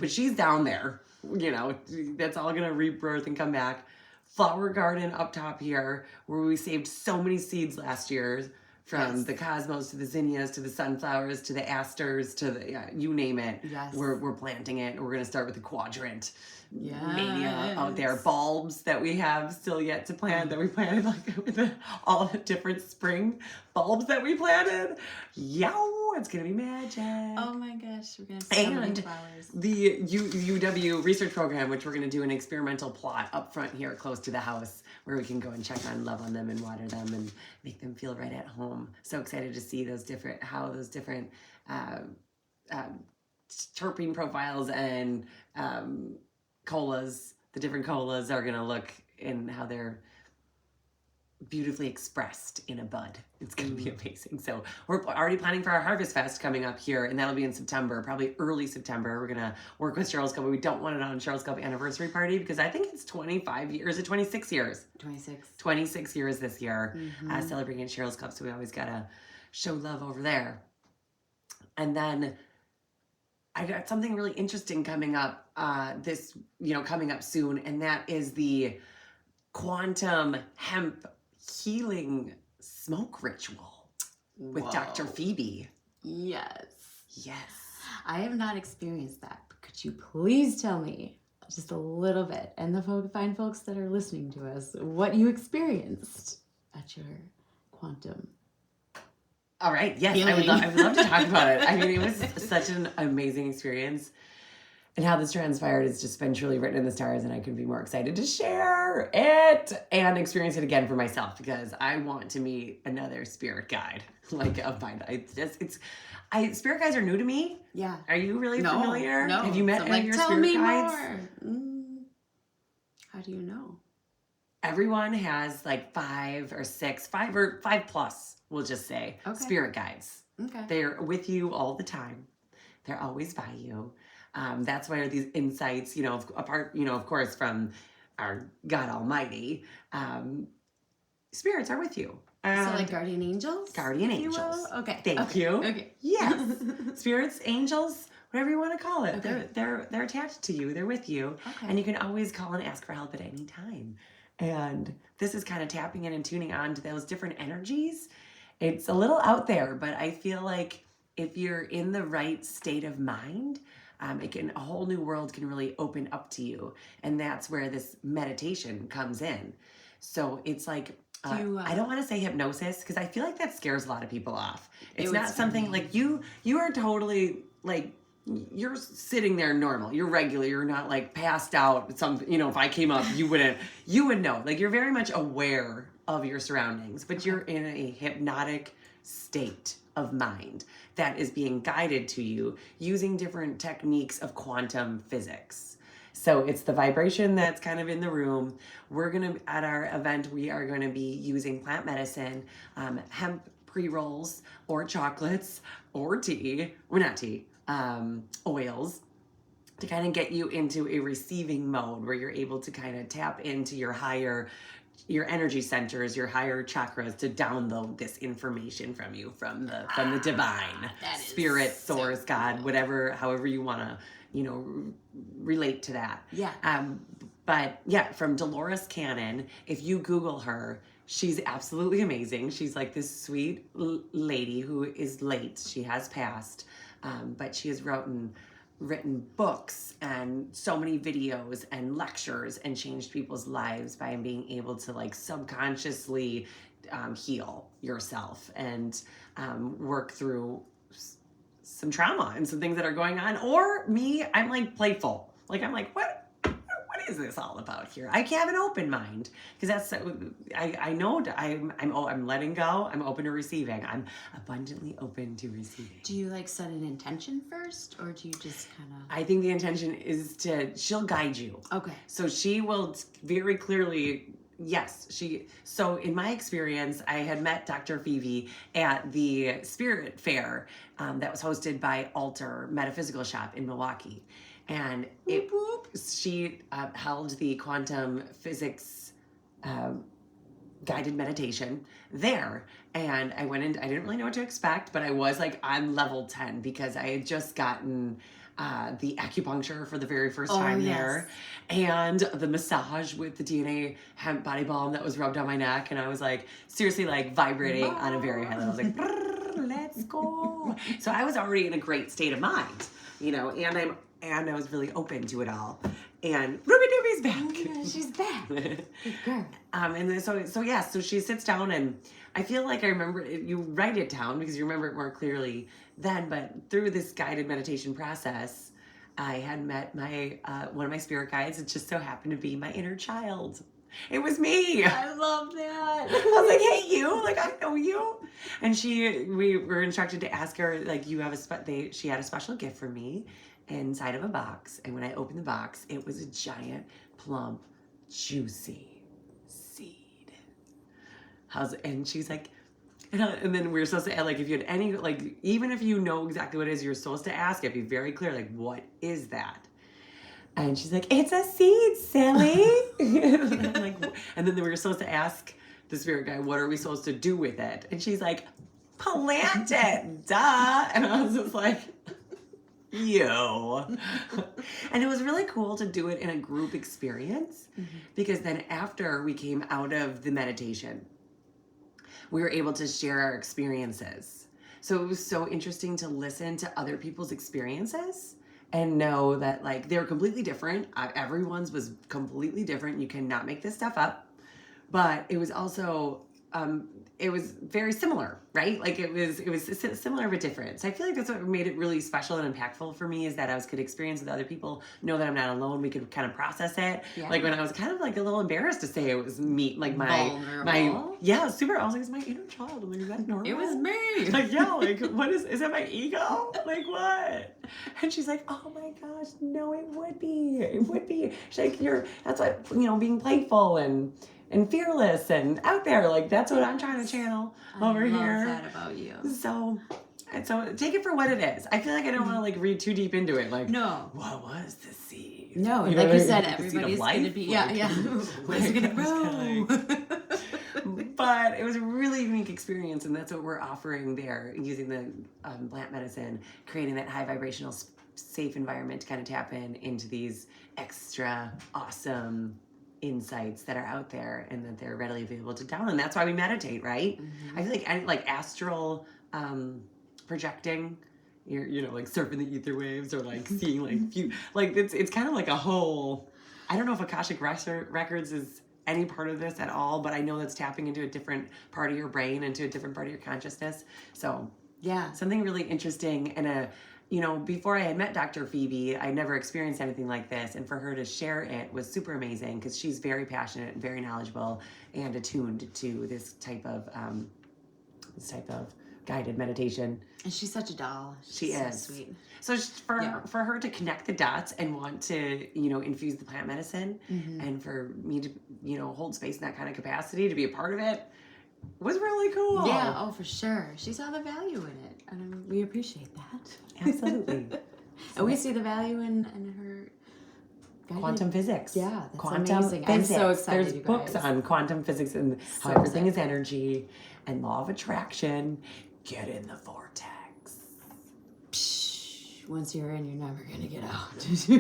But she's down there. You know, that's all gonna rebirth and come back. Flower garden up top here, where we saved so many seeds last year, from the cosmos to the zinnias to the sunflowers to the asters to the you name it. Yes. We're planting it. We're gonna start with the quadrant mania out there. Bulbs that we have still yet to plant, that we planted like with all the different spring bulbs that we planted. Yow, it's gonna be magic. Oh my gosh, we're gonna see so many flowers. The UW research program, which we're gonna do an experimental plot up front here close to the house, where we can go and check on, love on them, and water them, and make them feel right at home. So excited to see how those different terpene profiles and the different colas are gonna look, and how they're beautifully expressed in a bud. It's gonna be amazing. So we're already planning for our Harvest Fest coming up here, and that'll be in September, probably early September. We're gonna work with Cheryl's Club, but we don't want it on Cheryl's Club anniversary party, because I think it's 25 years, or 26 years. 26 years this year, celebrating at Cheryl's Club. So we always gotta show love over there. And then I got something really interesting coming up coming up soon, and that is the quantum hemp healing smoke ritual with Dr. Phoebe. Yes. Yes. I have not experienced that, but could you please tell me just a little bit, and the fine folks that are listening to us, what you experienced at your quantum? All right. Yes, I would love to talk about it. I mean, it was such an amazing experience. And how this transpired has just been truly written in the stars, and I couldn't be more excited to share it and experience it again for myself, because I want to meet another spirit guide of mine. Spirit guides are new to me. Yeah. Are you really familiar? No. Have you met any of your spirit guides? More. How do you know? Everyone has like 5 or 5 plus, we'll just say, spirit guides. Okay. They're with you all the time. They're always by you. That's where these insights, apart, of course, from our God Almighty, spirits are with you. So like guardian angels? Guardian angels. Okay. Thank you. Okay. Yes. Spirits, angels, whatever you want to call it. Okay. They're attached to you. They're with you. Okay. And you can always call and ask for help at any time. And this is kind of tapping in and tuning on to those different energies. It's a little out there, but I feel like if you're in the right state of mind, a whole new world can really open up to you. And that's where this meditation comes in. So it's like, I don't want to say hypnosis, because I feel like that scares a lot of people off. It's not something like you are totally like, you're sitting there normal. You're regular. You're not like passed out. If I came up, you would know. Like, you're very much aware of your surroundings, but you're in a hypnotic state of mind that is being guided to you using different techniques of quantum physics. So it's the vibration that's kind of in the room. At our event, we are going to be using plant medicine, hemp pre-rolls or chocolates or tea, or not tea, oils, to kind of get you into a receiving mode where you're able to kind of tap into your energy centers, your higher chakras, to download this information from you, from the divine, spirit, source, God, whatever, however you want to, relate to that. Yeah. But yeah, from Dolores Cannon, if you Google her, she's absolutely amazing. She's like this sweet lady who is late. She has passed, but she has written books and so many videos and lectures and changed people's lives by being able to like subconsciously heal yourself and work through some trauma and some things that are going on. Or me, I'm like playful. Like I'm like, what is this all about here? I have an open mind, because I know I'm letting go. I'm open to receiving. I'm abundantly open to receiving. Do you like set an intention first, or do you just kind of? I think the intention is she'll guide you. Okay. So she will very clearly. Yes, so in my experience, I had met Dr. Phys at the Spirit Fair that was hosted by Alter Metaphysical Shop in Milwaukee. And she held the quantum physics guided meditation there. And I went in, I didn't really know what to expect, but I was like on level 10 because I had just gotten the acupuncture for the very first time there, and the massage with the DNA hemp body balm that was rubbed on my neck. And I was like, seriously, like vibrating on a very high level. I was like, let's go. So I was already in a great state of mind, and I was really open to it all. And Ruby Doobie's back. Oh yeah, she's back. Good girl. And then, so she sits down, and I feel like I remember you write it down because you remember it more clearly then. But through this guided meditation process, I had met my one of my spirit guides. It just so happened to be my inner child. It was me. I love that. I was like, hey, you, like, I know you. And we were instructed to ask her, like, she had a special gift for me inside of a box. And when I opened the box, it was a giant, plump, juicy seed. And she's like, and then we were supposed to, like, if you had any, like, even if you know exactly what it is, you're supposed to ask it, be very clear, like, what is that? And she's like, it's a seed, silly. and then we were supposed to ask the spirit guide, what are we supposed to do with it? And she's like, plant it, duh. And I was just like, and it was really cool to do it in a group experience, because then after we came out of the meditation, we were able to share our experiences. So it was so interesting to listen to other people's experiences and know that, like, they were completely different. Everyone's was completely different. You cannot make this stuff up. But it was also, it was very similar, right? Like it was similar but different. So I feel like that's what made it really special and impactful for me, is that I could experience with other people, know that I'm not alone. We could kind of process it. Yeah. Like when I was kind of like a little embarrassed to say it was me, like vulnerable. super. I was like, it's my inner child. I'm like, is that normal? It was me. Like, yeah, like what is that my ego? Like what? And she's like, oh my gosh, no, it would be. It would be. She's like, that's what, being playful and fearless and out there, like that's what I'm trying to channel over here. I love that about you. So take it for what it is. I feel like I don't want to like read too deep into it. Like, no, what was the seed? No, like you said, everybody's going to be what's going to grow. But it was a really unique experience, and that's what we're offering there, using the plant medicine, creating that high vibrational, safe environment to kind of tap into these extra awesome insights that are out there and that they're readily available to download. And that's why we meditate, right? I feel like astral projecting, you're like surfing the ether waves, or like seeing like it's kind of like a whole, I don't know if Akashic Records is any part of this at all, but I know that's tapping into a different part of your brain, into a different part of your consciousness. So yeah, something really interesting. And before I had met Dr. Phys, I never experienced anything like this. And for her to share it was super amazing, because she's very passionate and very knowledgeable and attuned to this type of guided meditation. And she's such a doll. She She's is. so sweet. So for her to connect the dots and want to, infuse the plant medicine, and for me to, hold space in that kind of capacity, to be a part of it, was really cool. Yeah, oh, for sure. She saw the value in it, and we appreciate that. Absolutely. And we see the value in her guided... Quantum physics. Yeah, that's quantum amazing. physics. I'm so excited, There's you books guys. on quantum physics and how So everything is excited. energy and law of attraction. Get in the vortex. Psh, once you're in, you're never going to get out.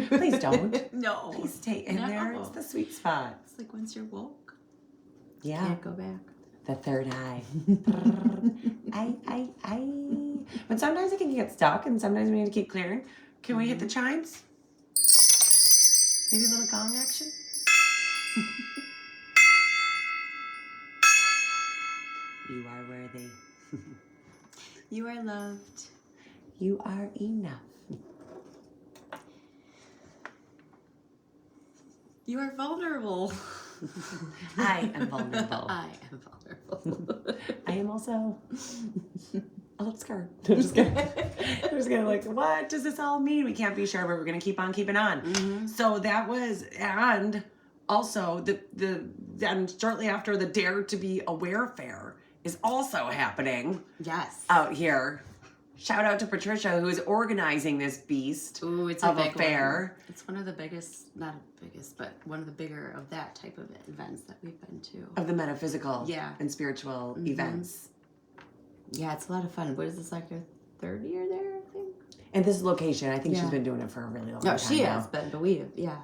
Please don't. No. Please stay in there. It's the sweet spot. It's like once you're woke, Yeah. can't go back. The third eye. I. But sometimes it can get stuck, and sometimes we need to keep clearing. Can we hit the chimes? Maybe a little gong action? You are worthy. You are loved. You are enough. You are vulnerable. I am vulnerable. I am vulnerable. I am also a little scared. I'm just kidding. I'm just gonna what does this all mean? We can't be sure, but we're gonna keep on keeping on. So that was, and also then shortly after, the Dare to Be Aware Fair is also happening Yes. out here. Shout out to Patricia, who is organizing this beast Ooh, it's of a a big fair. One. It's one of the biggest, not the biggest, but one of the bigger of that type of events that we've been to. Of the metaphysical Yeah. and spiritual events. Yeah, it's a lot of fun. What is this, like your third year there, I think? And this location, I think she's Yeah. been doing it for a really long No, time she now. has been, but we have, yeah.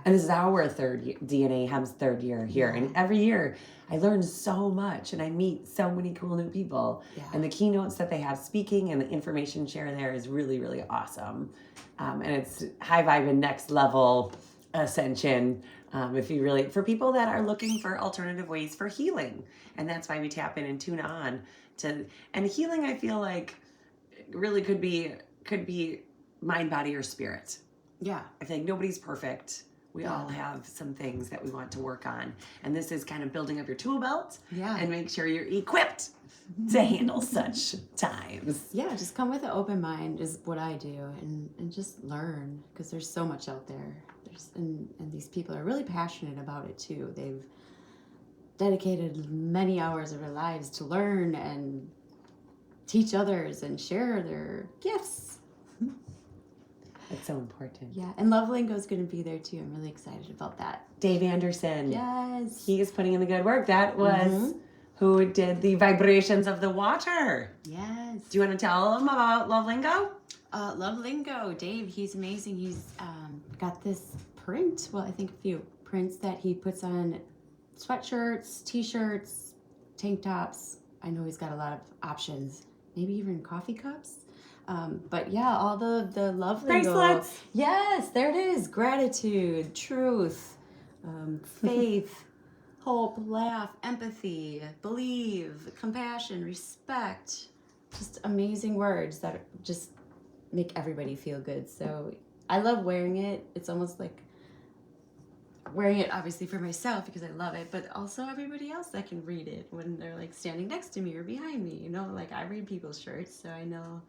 And this is our DNA Hemp's third year here. And every year I learn so much and I meet so many cool new people. Yeah. And the keynotes that they have speaking and the information share there is really, really awesome. And it's high vibe and next level ascension. If you really, for people that are looking for alternative ways for healing. And that's why we tap in and tune on to, and healing, I feel like really could be mind, body, or spirit. Yeah. I feel like nobody's perfect. We all have some things that we want to work on. And this is kind of building up your tool belt and make sure you're equipped to handle such times. Yeah, just come with an open mind is what I do, and just learn, because there's so much out there. And these people are really passionate about it too. They've dedicated many hours of their lives to learn and teach others and share their gifts. It's so important. Yeah, and Love Lingo is going to be there too. I'm really excited about that. Dave Anderson. Yes. He is putting in the good work. That was who did the vibrations of the water. Yes. Do you want to tell them about Love Lingo? Love Lingo. Dave, he's amazing. He's got this print, well, I think a few prints that he puts on sweatshirts, t-shirts, tank tops. I know he's got a lot of options, maybe even coffee cups. But yeah, all the love lingo. Bracelets. Yes, there it is. Gratitude, truth, faith, hope, laugh, empathy, believe, compassion, respect. Just amazing words that just make everybody feel good. So I love wearing it. It's almost like wearing it obviously for myself because I love it, but also everybody else that can read it when they're like standing next to me or behind me. You know, like I read people's shirts, so I know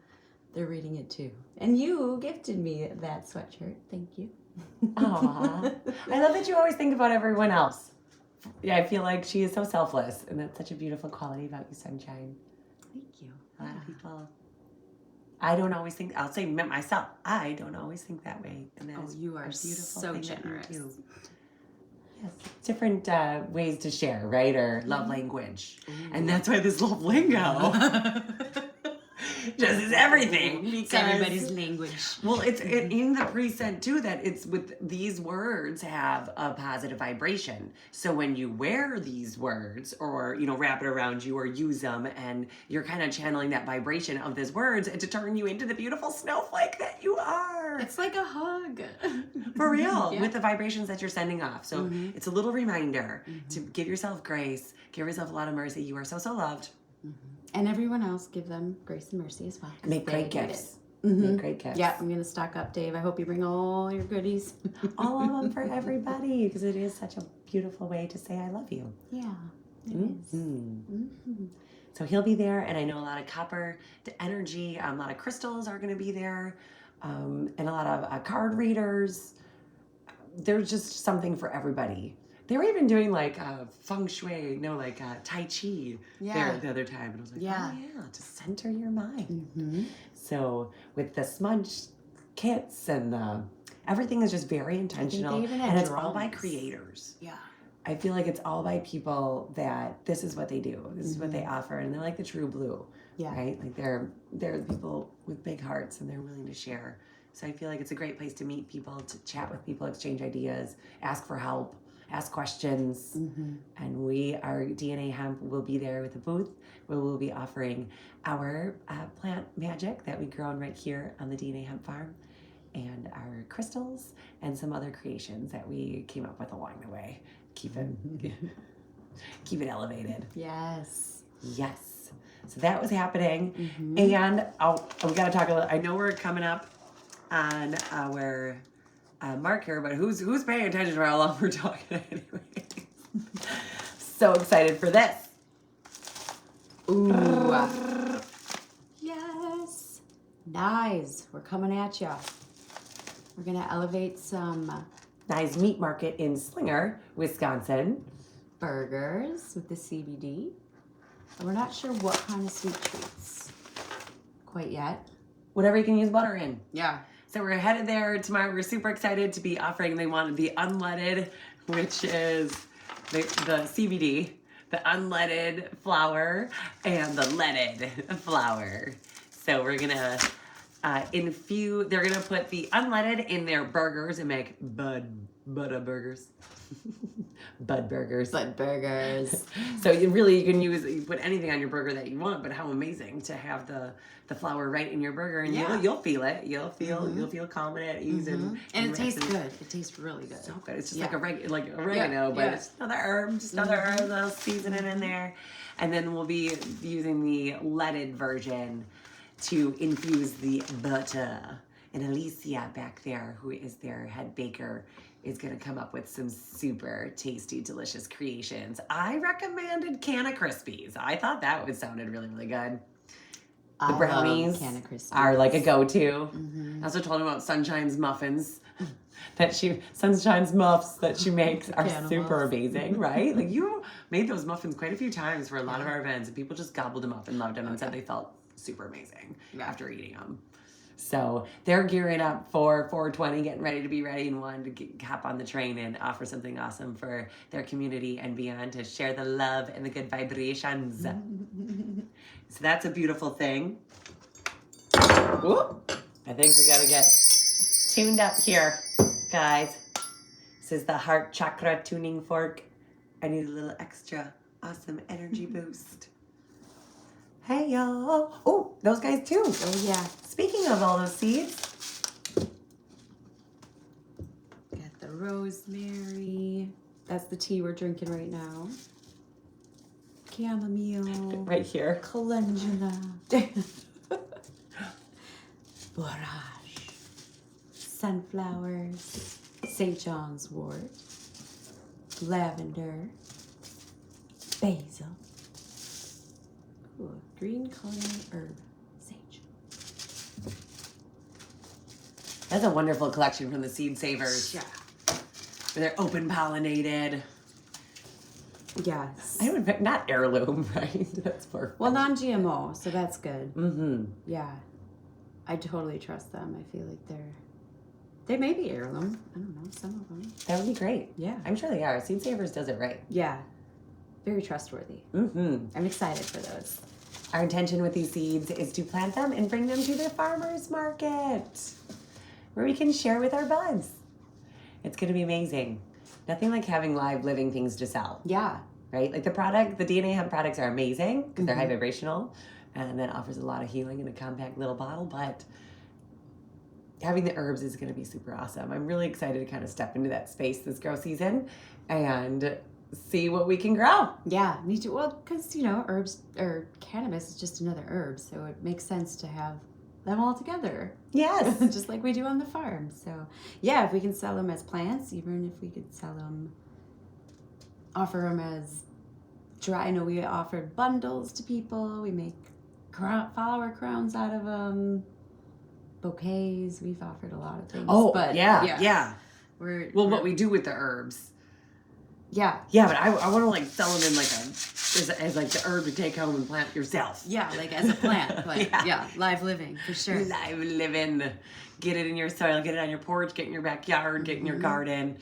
they're reading it too. And you gifted me that sweatshirt. Thank you. Aww. I love that you always think about everyone else. Yeah, I feel like she is so selfless, and that's such a beautiful quality about you, Sunshine. Thank you. A lot of people, I don't always think, I'll say myself, I don't always think that way. And that is you are a beautiful so thing generous. that you do. Yes, different ways to share, right? Or love language. And that's why this love lingo just is everything. It's everybody's language. Well, it's in the preset too that it's with these words have a positive vibration. So when you wear these words or, wrap it around you or use them and you're kind of channeling that vibration of these words and to turn you into the beautiful snowflake that you are. It's like a hug. For real, Yeah. with the vibrations that you're sending off. So it's a little reminder to give yourself grace, give yourself a lot of mercy. You are so, so loved. And everyone else, give them grace and mercy as well. 'Cause Make great they need gifts. it. Make great gifts. Yeah, I'm going to stock up, Dave. I hope you bring all your goodies. All of them for everybody, because it is such a beautiful way to say I love you. Yeah, it is. So he'll be there, and I know a lot of copper to energy, a lot of crystals are going to be there, and a lot of card readers. There's just something for everybody. They were even doing like feng shui, Tai Chi there the other time. And I was like, oh yeah, to center your mind. Mm-hmm. So with the smudge kits and everything is just very intentional. They even had and it's drums. all by creators. Yeah. I feel like it's all by people that this is what they do. This is what they offer. And they're like the true blue. Yeah. Right? Like they're people with big hearts and they're willing to share. So I feel like it's a great place to meet people, to chat with people, exchange ideas, ask for help, ask questions. And our DNA Hemp will be there with a booth where we'll be offering our plant magic that we've grown right here on the DNA Hemp farm, and our crystals and some other creations that we came up with along the way. Keep it elevated. Yes. Yes. So that was happening. And we got to talk a little. I know we're coming up on our mark here, but who's paying attention to how long we're talking anyway? So excited for this. Ooh. Yes. Nice. We're coming at ya. We're going to elevate some Nice meat market in Slinger, Wisconsin. burgers with the CBD. And we're not sure what kind of sweet treats quite yet. Whatever you can use butter in. Yeah. So we're headed there tomorrow. We're super excited to be offering. They wanted the unleaded, which is the CBD, the unleaded flour, and the leaded flour. So we're gonna infuse. They're gonna put the unleaded in their burgers and make Bud burgers. Bud burgers. Bud burgers. So you can put anything on your burger that you want, but how amazing to have the flour right in your burger, and you'll feel it. You'll feel calm and at ease, and it tastes good. It tastes really good. So good. It's just like oregano, but it's another herb, just another herb, little seasoning in there. And then we'll be using the leaded version to infuse the butter. And Alicia back there, who is their head baker, is going to come up with some super tasty, delicious creations. I recommended Canna Krispies. I thought that sounded really, really good. The brownies Canna Krispies are like a go-to. I also told him about Sunshine's muffins. Sunshine's muffs that she makes are super amazing, right? Like you made those muffins quite a few times for a lot of our events, and people just gobbled them up and loved them and said they felt super amazing after eating them. So they're gearing up for 420, getting ready to be ready and wanting to hop on the train and offer something awesome for their community and beyond, to share the love and the good vibrations. So that's a beautiful thing. Whoop. I think we got to get tuned up here, guys. This is the heart chakra tuning fork. I need a little extra awesome energy boost. Hey, y'all. Oh, those guys too. Oh, yeah. Speaking of all those seeds. Got the rosemary. That's the tea we're drinking right now. Chamomile. Right here. Calendula. Borage. Sunflowers. St. John's wort. Lavender. Basil. Ooh, green coloring herb. Sage. That's a wonderful collection from the Seed Savers. Yeah. They're open pollinated. Yes. I would pick not heirloom, right? That's perfect. Well, non-GMO, so that's good. Mm-hmm. Yeah. I totally trust them. I feel like they may be heirloom. I don't know, some of them. That would be great. Yeah. I'm sure they are. Seed Savers does it right. Yeah. Very trustworthy. Mm-hmm. I'm excited for those. Our intention with these seeds is to plant them and bring them to the farmer's market, where we can share with our buds. It's going to be amazing. Nothing like having live, living things to sell. Yeah. Right? Like the DNA Hemp products are amazing because they're high vibrational, and that offers a lot of healing in a compact little bottle, but having the herbs is going to be super awesome. I'm really excited to kind of step into that space this grow season and see what we can grow. Yeah, me too. Well, because, herbs or cannabis is just another herb, so it makes sense to have them all together. Yes. Just like we do on the farm. So, yeah, if we can sell them as plants, even if we could offer them as I know we offered bundles to people. We make flower crowns out of them. Bouquets. We've offered a lot of things. Oh, but yeah. We're what we do with the herbs. Yeah. Yeah, but I want to like sell them in like as like the herb to take home and plant yourself. Yeah, like as a plant. But yeah, live living for sure. Live living. Get it in your soil, get it on your porch, get in your backyard, get in your garden.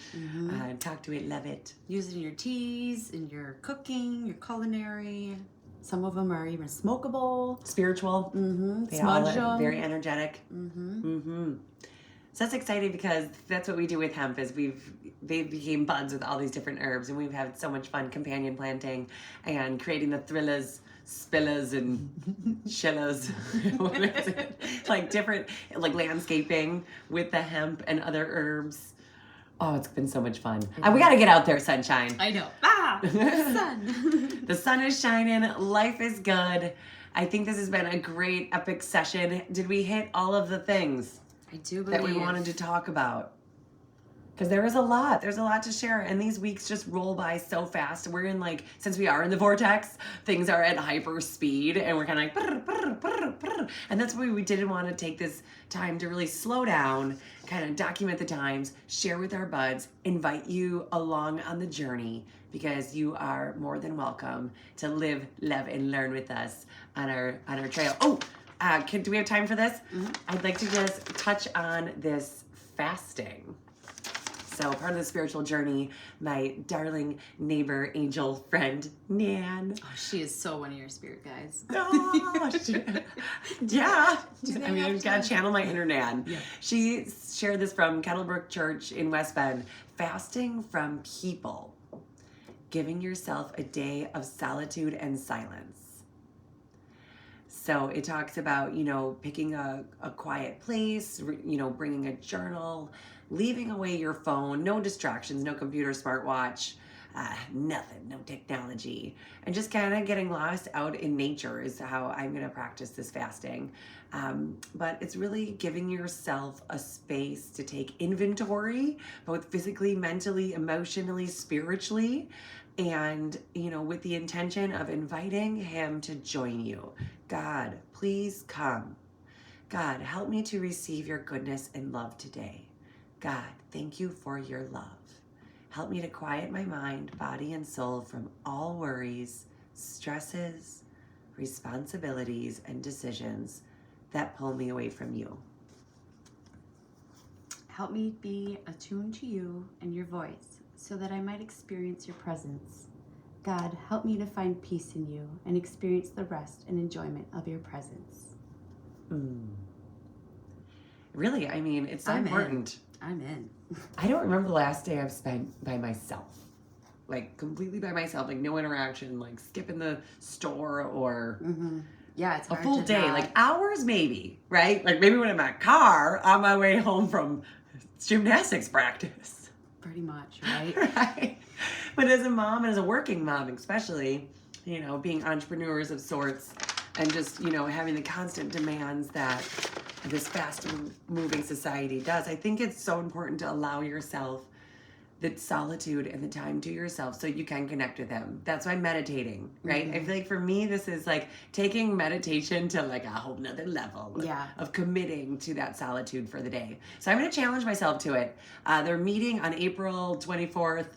Talk to it, love it. Use it in your teas, in your cooking, your culinary. Some of them are even smokable. Spiritual. They Smudge all are them. very energetic. So that's exciting because that's what we do with hemp is they became buds with all these different herbs, and we've had so much fun companion planting and creating the thrillers, spillas, and shillas. What is it? Like different like landscaping with the hemp and other herbs. Oh, it's been so much fun. We got to get out there, sunshine. I know. The sun. The sun is shining. Life is good. I think this has been a great epic session. Did we hit all of the things I do believe that we wanted to talk about? Because there is a lot. There's a lot to share. And these weeks just roll by so fast. We're in like, since we are in the vortex, things are at hyper speed. And we're kind of like, brr, brr, brr, brr. And that's why we didn't want to take this time to really slow down, kind of document the times, share with our buds, invite you along on the journey, because you are more than welcome to live, love, and learn with us on our trail. Oh, do we have time for this? I'd like to just touch on this fasting. So part of the spiritual journey, my darling neighbor, angel friend, Nan. Oh, she is so one of your spirit guides. Oh, yeah. I mean, have I've got to channel my inner Nan. Yeah. She shared this from Kettlebrook Church in West Bend. Fasting from people. Giving yourself a day of solitude and silence. So it talks about, picking a quiet place, bringing a journal, leaving away your phone, no distractions, no computer, smartwatch, nothing, no technology, and just kind of getting lost out in nature is how I'm going to practice this fasting. But it's really giving yourself a space to take inventory, both physically, mentally, emotionally, spiritually, and, with the intention of inviting him to join you. God, please come. God, help me to receive your goodness and love today. God, thank you for your love. Help me to quiet my mind, body, and soul from all worries, stresses, responsibilities, and decisions that pull me away from you. Help me be attuned to you and your voice so that I might experience your presence. God, help me to find peace in you and experience the rest and enjoyment of your presence. Really, I mean, it's so important. I'm in. I don't remember the last day I've spent by myself. Like, completely by myself. Like, no interaction. Like, skipping the store or... Yeah, it's a hard full to day. not... Like, hours maybe, right? Like, maybe when I'm in my car on my way home from gymnastics practice. Pretty much, right? Right. But as a mom, and as a working mom especially, being entrepreneurs of sorts, and just, having the constant demands that this fast-moving society does, I think it's so important to allow yourself the solitude and the time to yourself so you can connect with him. That's why meditating, right? I feel like for me, this is like taking meditation to like a whole nother level of committing to that solitude for the day. So I'm going to challenge myself to it. They're meeting on April 24th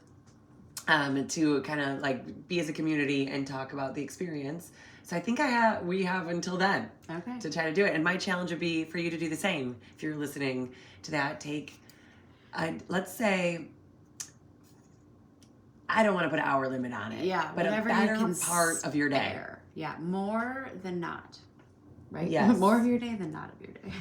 to kind of like be as a community and talk about the experience. So I think we have until then to try to do it. And my challenge would be for you to do the same. If you're listening to that, take, let's say, I don't want to put an hour limit on it. Yeah, but a better part of your day. Yeah, more than not. Right? Yes. More of your day than not of your day.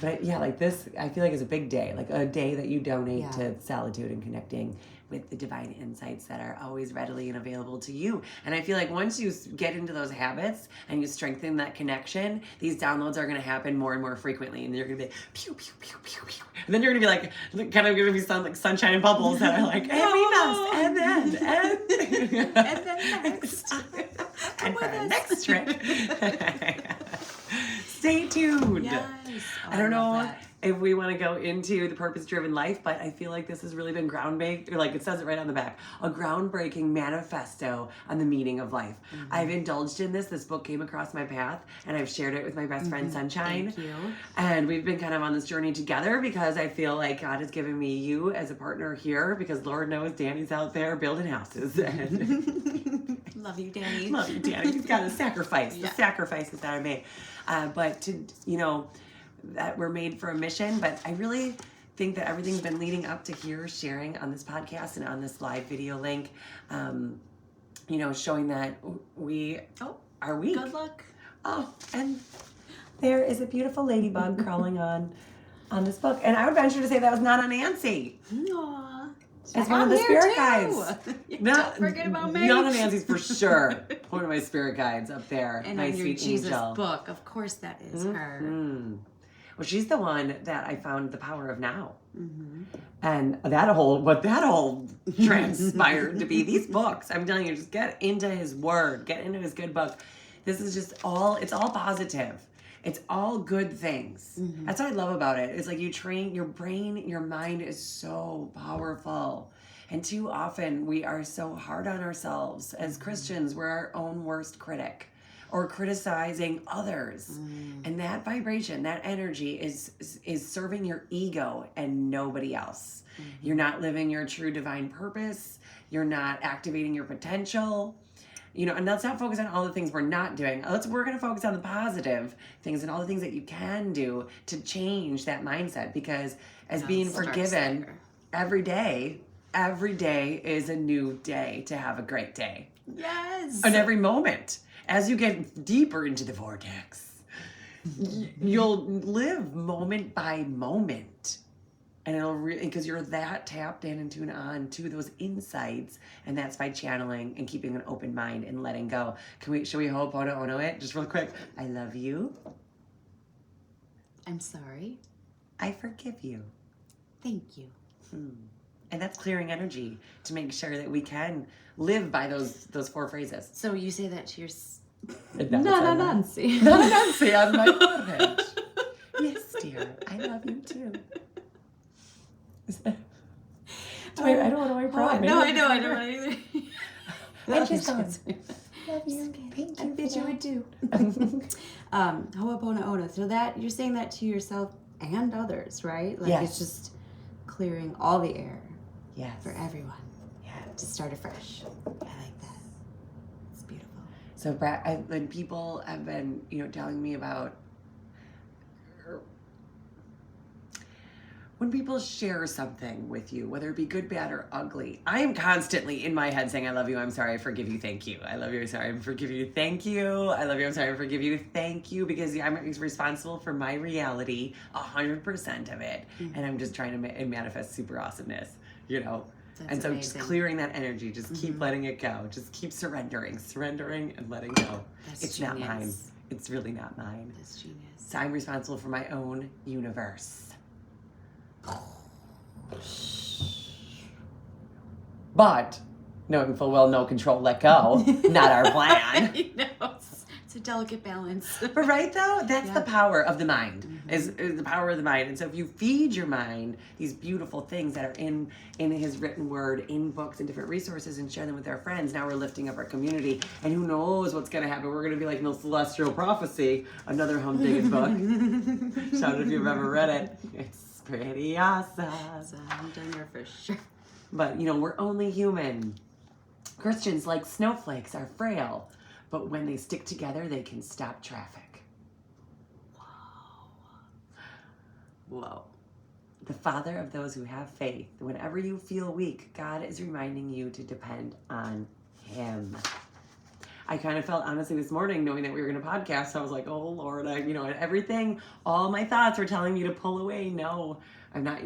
But yeah, like this, I feel like is a big day. Like a day that you donate to solitude and connecting with the divine insights that are always readily and available to you. And I feel like once you get into those habits and you strengthen that connection, these downloads are going to happen more and more frequently. And you're going to be pew, pew, pew, pew, pew. And then you're going to be like, kind of going to be some like sunshine and bubbles that are like, and we must, and then, and then next. And for our next trip. Stay tuned. Yes. I don't know if we want to go into the purpose-driven life, but I feel like this has really been groundbreaking, or like it says it right on the back, a groundbreaking manifesto on the meaning of life. I've indulged in this. This book came across my path, and I've shared it with my best friend, Sunshine. Thank you. And we've been kind of on this journey together because I feel like God has given me you as a partner here because Lord knows Danny's out there building houses. And Love you, Danny. love you, Danny. You've got to sacrifice. Yeah. The sacrifices that I made. But to, that we're made for a mission, but I really think that everything's been leading up to here sharing on this podcast and on this live video link, showing that we are weak. Good luck. Oh, and there is a beautiful ladybug crawling on this book. And I would venture to say that was Nana Nancy. Aww. It's one of the spirit too. guides. Don't forget about me. Nana Nancy's for sure. One of my spirit guides up there. And my on your sweet Jesus angel. book, of course that is her. Well, she's the one that I found the power of now. And what that whole transpired to be, these books, I'm telling you, just get into his word, get into his good book. This is just it's all positive. It's all good things. That's what I love about it. It's like you train your brain, your mind is so powerful. And too often we are so hard on ourselves. As Christians, we're our own worst critic or criticizing others. And that vibration, that energy is serving your ego and nobody else. You're not living your true divine purpose. You're not activating your potential. And let's not focus on all the things we're not doing. We're going to focus on the positive things and all the things that you can do to change that mindset. Because as being forgiven, every day is a new day to have a great day. Yes. And every moment, as you get deeper into the vortex, you'll live moment by moment. And it'll because you're that tapped in and tuned on to those insights, and that's by channeling and keeping an open mind and letting go. Should we ho'oponopono it just real quick? I love you. I'm sorry. I forgive you. Thank you. And that's clearing energy to make sure that we can live by those 4 phrases. So you say that to your Nana Nancy. Nana Nancy on my forehead. Yes, dear. I love you too. I don't know why I brought No, I know. I don't want either. I just love you. Thank I you. bet you would too. Ho'oponopono. So that you're saying that to yourself and others, right? Like Yes. it's just clearing all the air Yes. for everyone Yeah. to start afresh. I like that. It's beautiful. So, Brad, when people have been, telling me about, when people share something with you, whether it be good, bad, or ugly, I am constantly in my head saying, I love you, I'm sorry, I forgive you, thank you. I love you, I'm sorry, I forgive you, thank you. I love you, I'm sorry, I forgive you, thank you. Because I'm responsible for my reality, 100% of it. And I'm just trying to manifest super awesomeness, That's and so amazing. just clearing that energy, just keep letting it go. Just keep surrendering and letting go. That's It's genius. not mine. It's really not mine. That's genius. So I'm responsible for my own universe. But knowing full well no control, let go, not our plan. It's a delicate balance. But right though, that's Yeah. the power of the mind. Is the power of the mind. And so if you feed your mind these beautiful things that are in his written word, in books and different resources, and share them with our friends, now we're lifting up our community. And who knows what's gonna happen. We're gonna be like in the Celestial Prophecy, another humdigging book. Shout out if you've ever read it. It's pretty awesome. So I'm done there for sure. But we're only human. Christians, like snowflakes, are frail. But when they stick together, they can stop traffic. Whoa. The father of those who have faith. Whenever you feel weak, God is reminding you to depend on him. I kind of felt, honestly, this morning, knowing that we were going to podcast, I was like, oh, Lord, everything, all my thoughts were telling me to pull away. No, I'm not,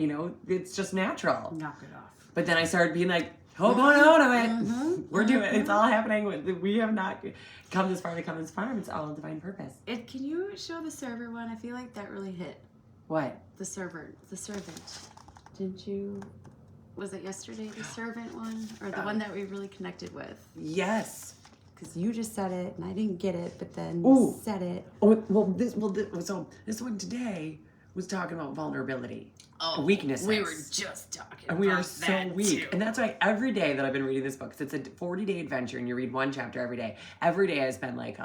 it's just natural. Knock it off. But then I started being like, hold on to it. We're doing it. It's all happening. We have not come this far to come this far. It's all a divine purpose. Can you show the server one? I feel like that really hit. What? The servant. Didn't you? Was it yesterday, the servant one? Or the one that we really connected with? Yes. Because you just said it, and I didn't get it, but then Ooh. you said it. So this one today was talking about vulnerability. Oh, weaknesses. We were just talking and we about are so that weak. too. And that's why every day that I've been reading this book, because it's a 40-day adventure and you read one chapter every day. Every day has been like,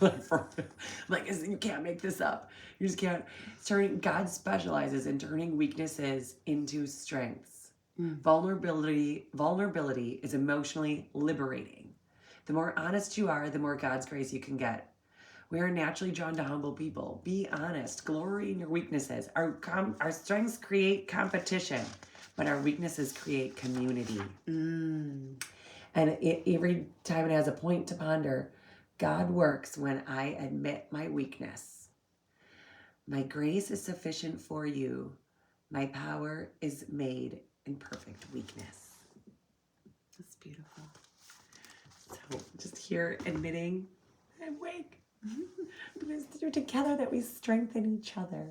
you can't make this up. You just can't. God specializes in turning weaknesses into strengths. Vulnerability is emotionally liberating. The more honest you are, the more God's grace you can get. We are naturally drawn to humble people. Be honest. Glory in your weaknesses. Our strengths create competition, but our weaknesses create community. And every time it has a point to ponder. God works when I admit my weakness. My grace is sufficient for you. My power is made in perfect weakness. That's beautiful. So just here admitting I'm weak. But it's through together that we strengthen each other.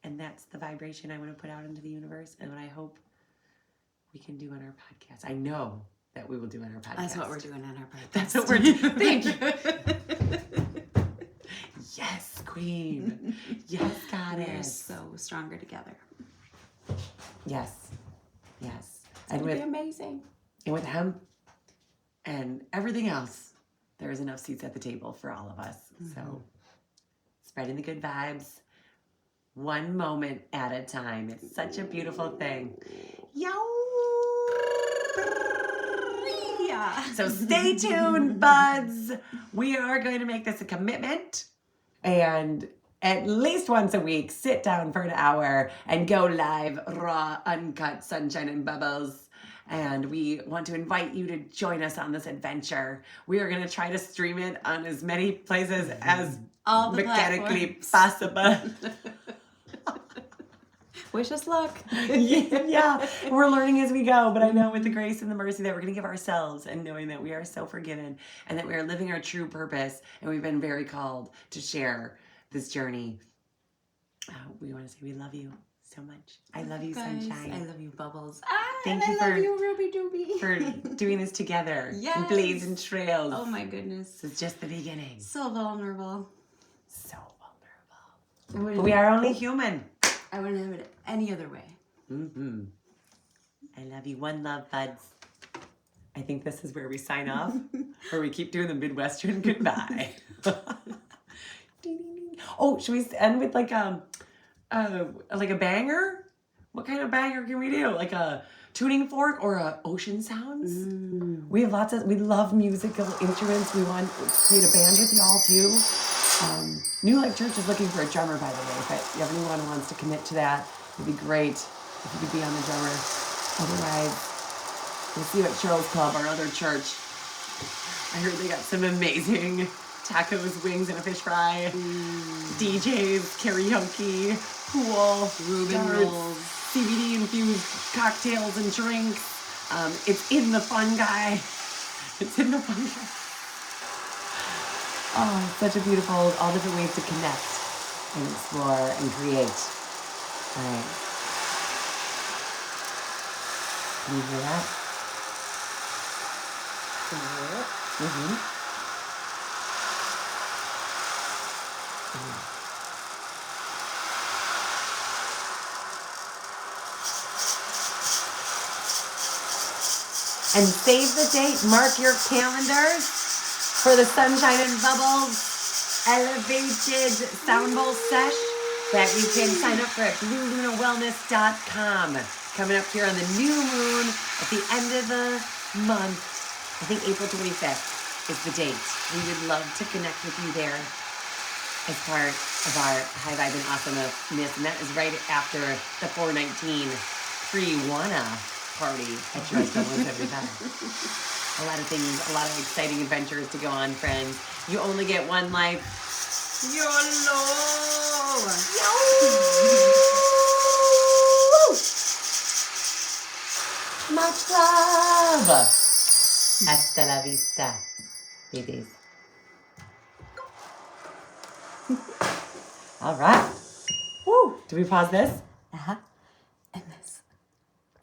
And that's the vibration I want to put out into the universe and what I hope we can do on our podcast. I know that we will do on our podcast. That's what we're doing on our podcast. That's what we're doing. Thank you. Yes, queen. Yes, goddess. We're so stronger together. Yes. Yes. It's going to be amazing. And with hemp and everything else, there is enough seats at the table for all of us. So spreading the good vibes, one moment at a time. It's such a beautiful thing. Yo! Yeah. So stay tuned, buds. We are going to make this a commitment. And at least once a week, sit down for an hour and go live, raw, uncut, sunshine and bubbles. And we want to invite you to join us on this adventure. We are going to try to stream it on as many places as all the mechanically platforms. possible. Wish us luck. Yeah, we're learning as we go, but I know with the grace and the mercy that we're going to give ourselves and knowing that we are so forgiven and that we are living our true purpose and we've been very called to share this journey. We want to say we love you so much. I love you, guys, Sunshine. I love you, Bubbles. Thank you I love you, Ruby Doobie. for doing this together. Yes. And blazing trails. Oh my goodness. This is just the beginning. So vulnerable. So vulnerable. But we are only human. I wouldn't have it any other way. I love you. One love, buds. I think this is where we sign off, where we keep doing the Midwestern goodbye. Oh, should we end with like a banger? What kind of banger can we do? Like a tuning fork or a ocean sounds? We have we love musical instruments. We want to create a band with y'all too. New Life Church is looking for a drummer, by the way. If anyone wants to commit to that, it'd be great if you could be on the drummer. Otherwise, we'll see you at Cheryl's Club, our other church. I heard they got some amazing tacos, wings, and a fish fry. DJs, karaoke, pool, Reuben rolls, CBD infused cocktails and drinks. It's in the Fun Guy. It's in the Fun Guy. Oh, it's such a beautiful, all different ways to connect and explore and create. All right. Can you hear that? Can you hear it? And save the date, mark your calendars for the Sunshine and Bubbles elevated sound bowl sesh that you can sign up for at bluelunawellness.com. Coming up here on the new moon at the end of the month. I think April 25th is the date. We would love to connect with you there as part of our High Vibe and Awesomeness. And that is right after the 419 pre-Wana party at Dressed 175. A lot of things, a lot of exciting adventures to go on, friends. You only get one life. YOLO! Much love! Hasta la vista, babies. All right. Woo! Do we pause this? Uh-huh.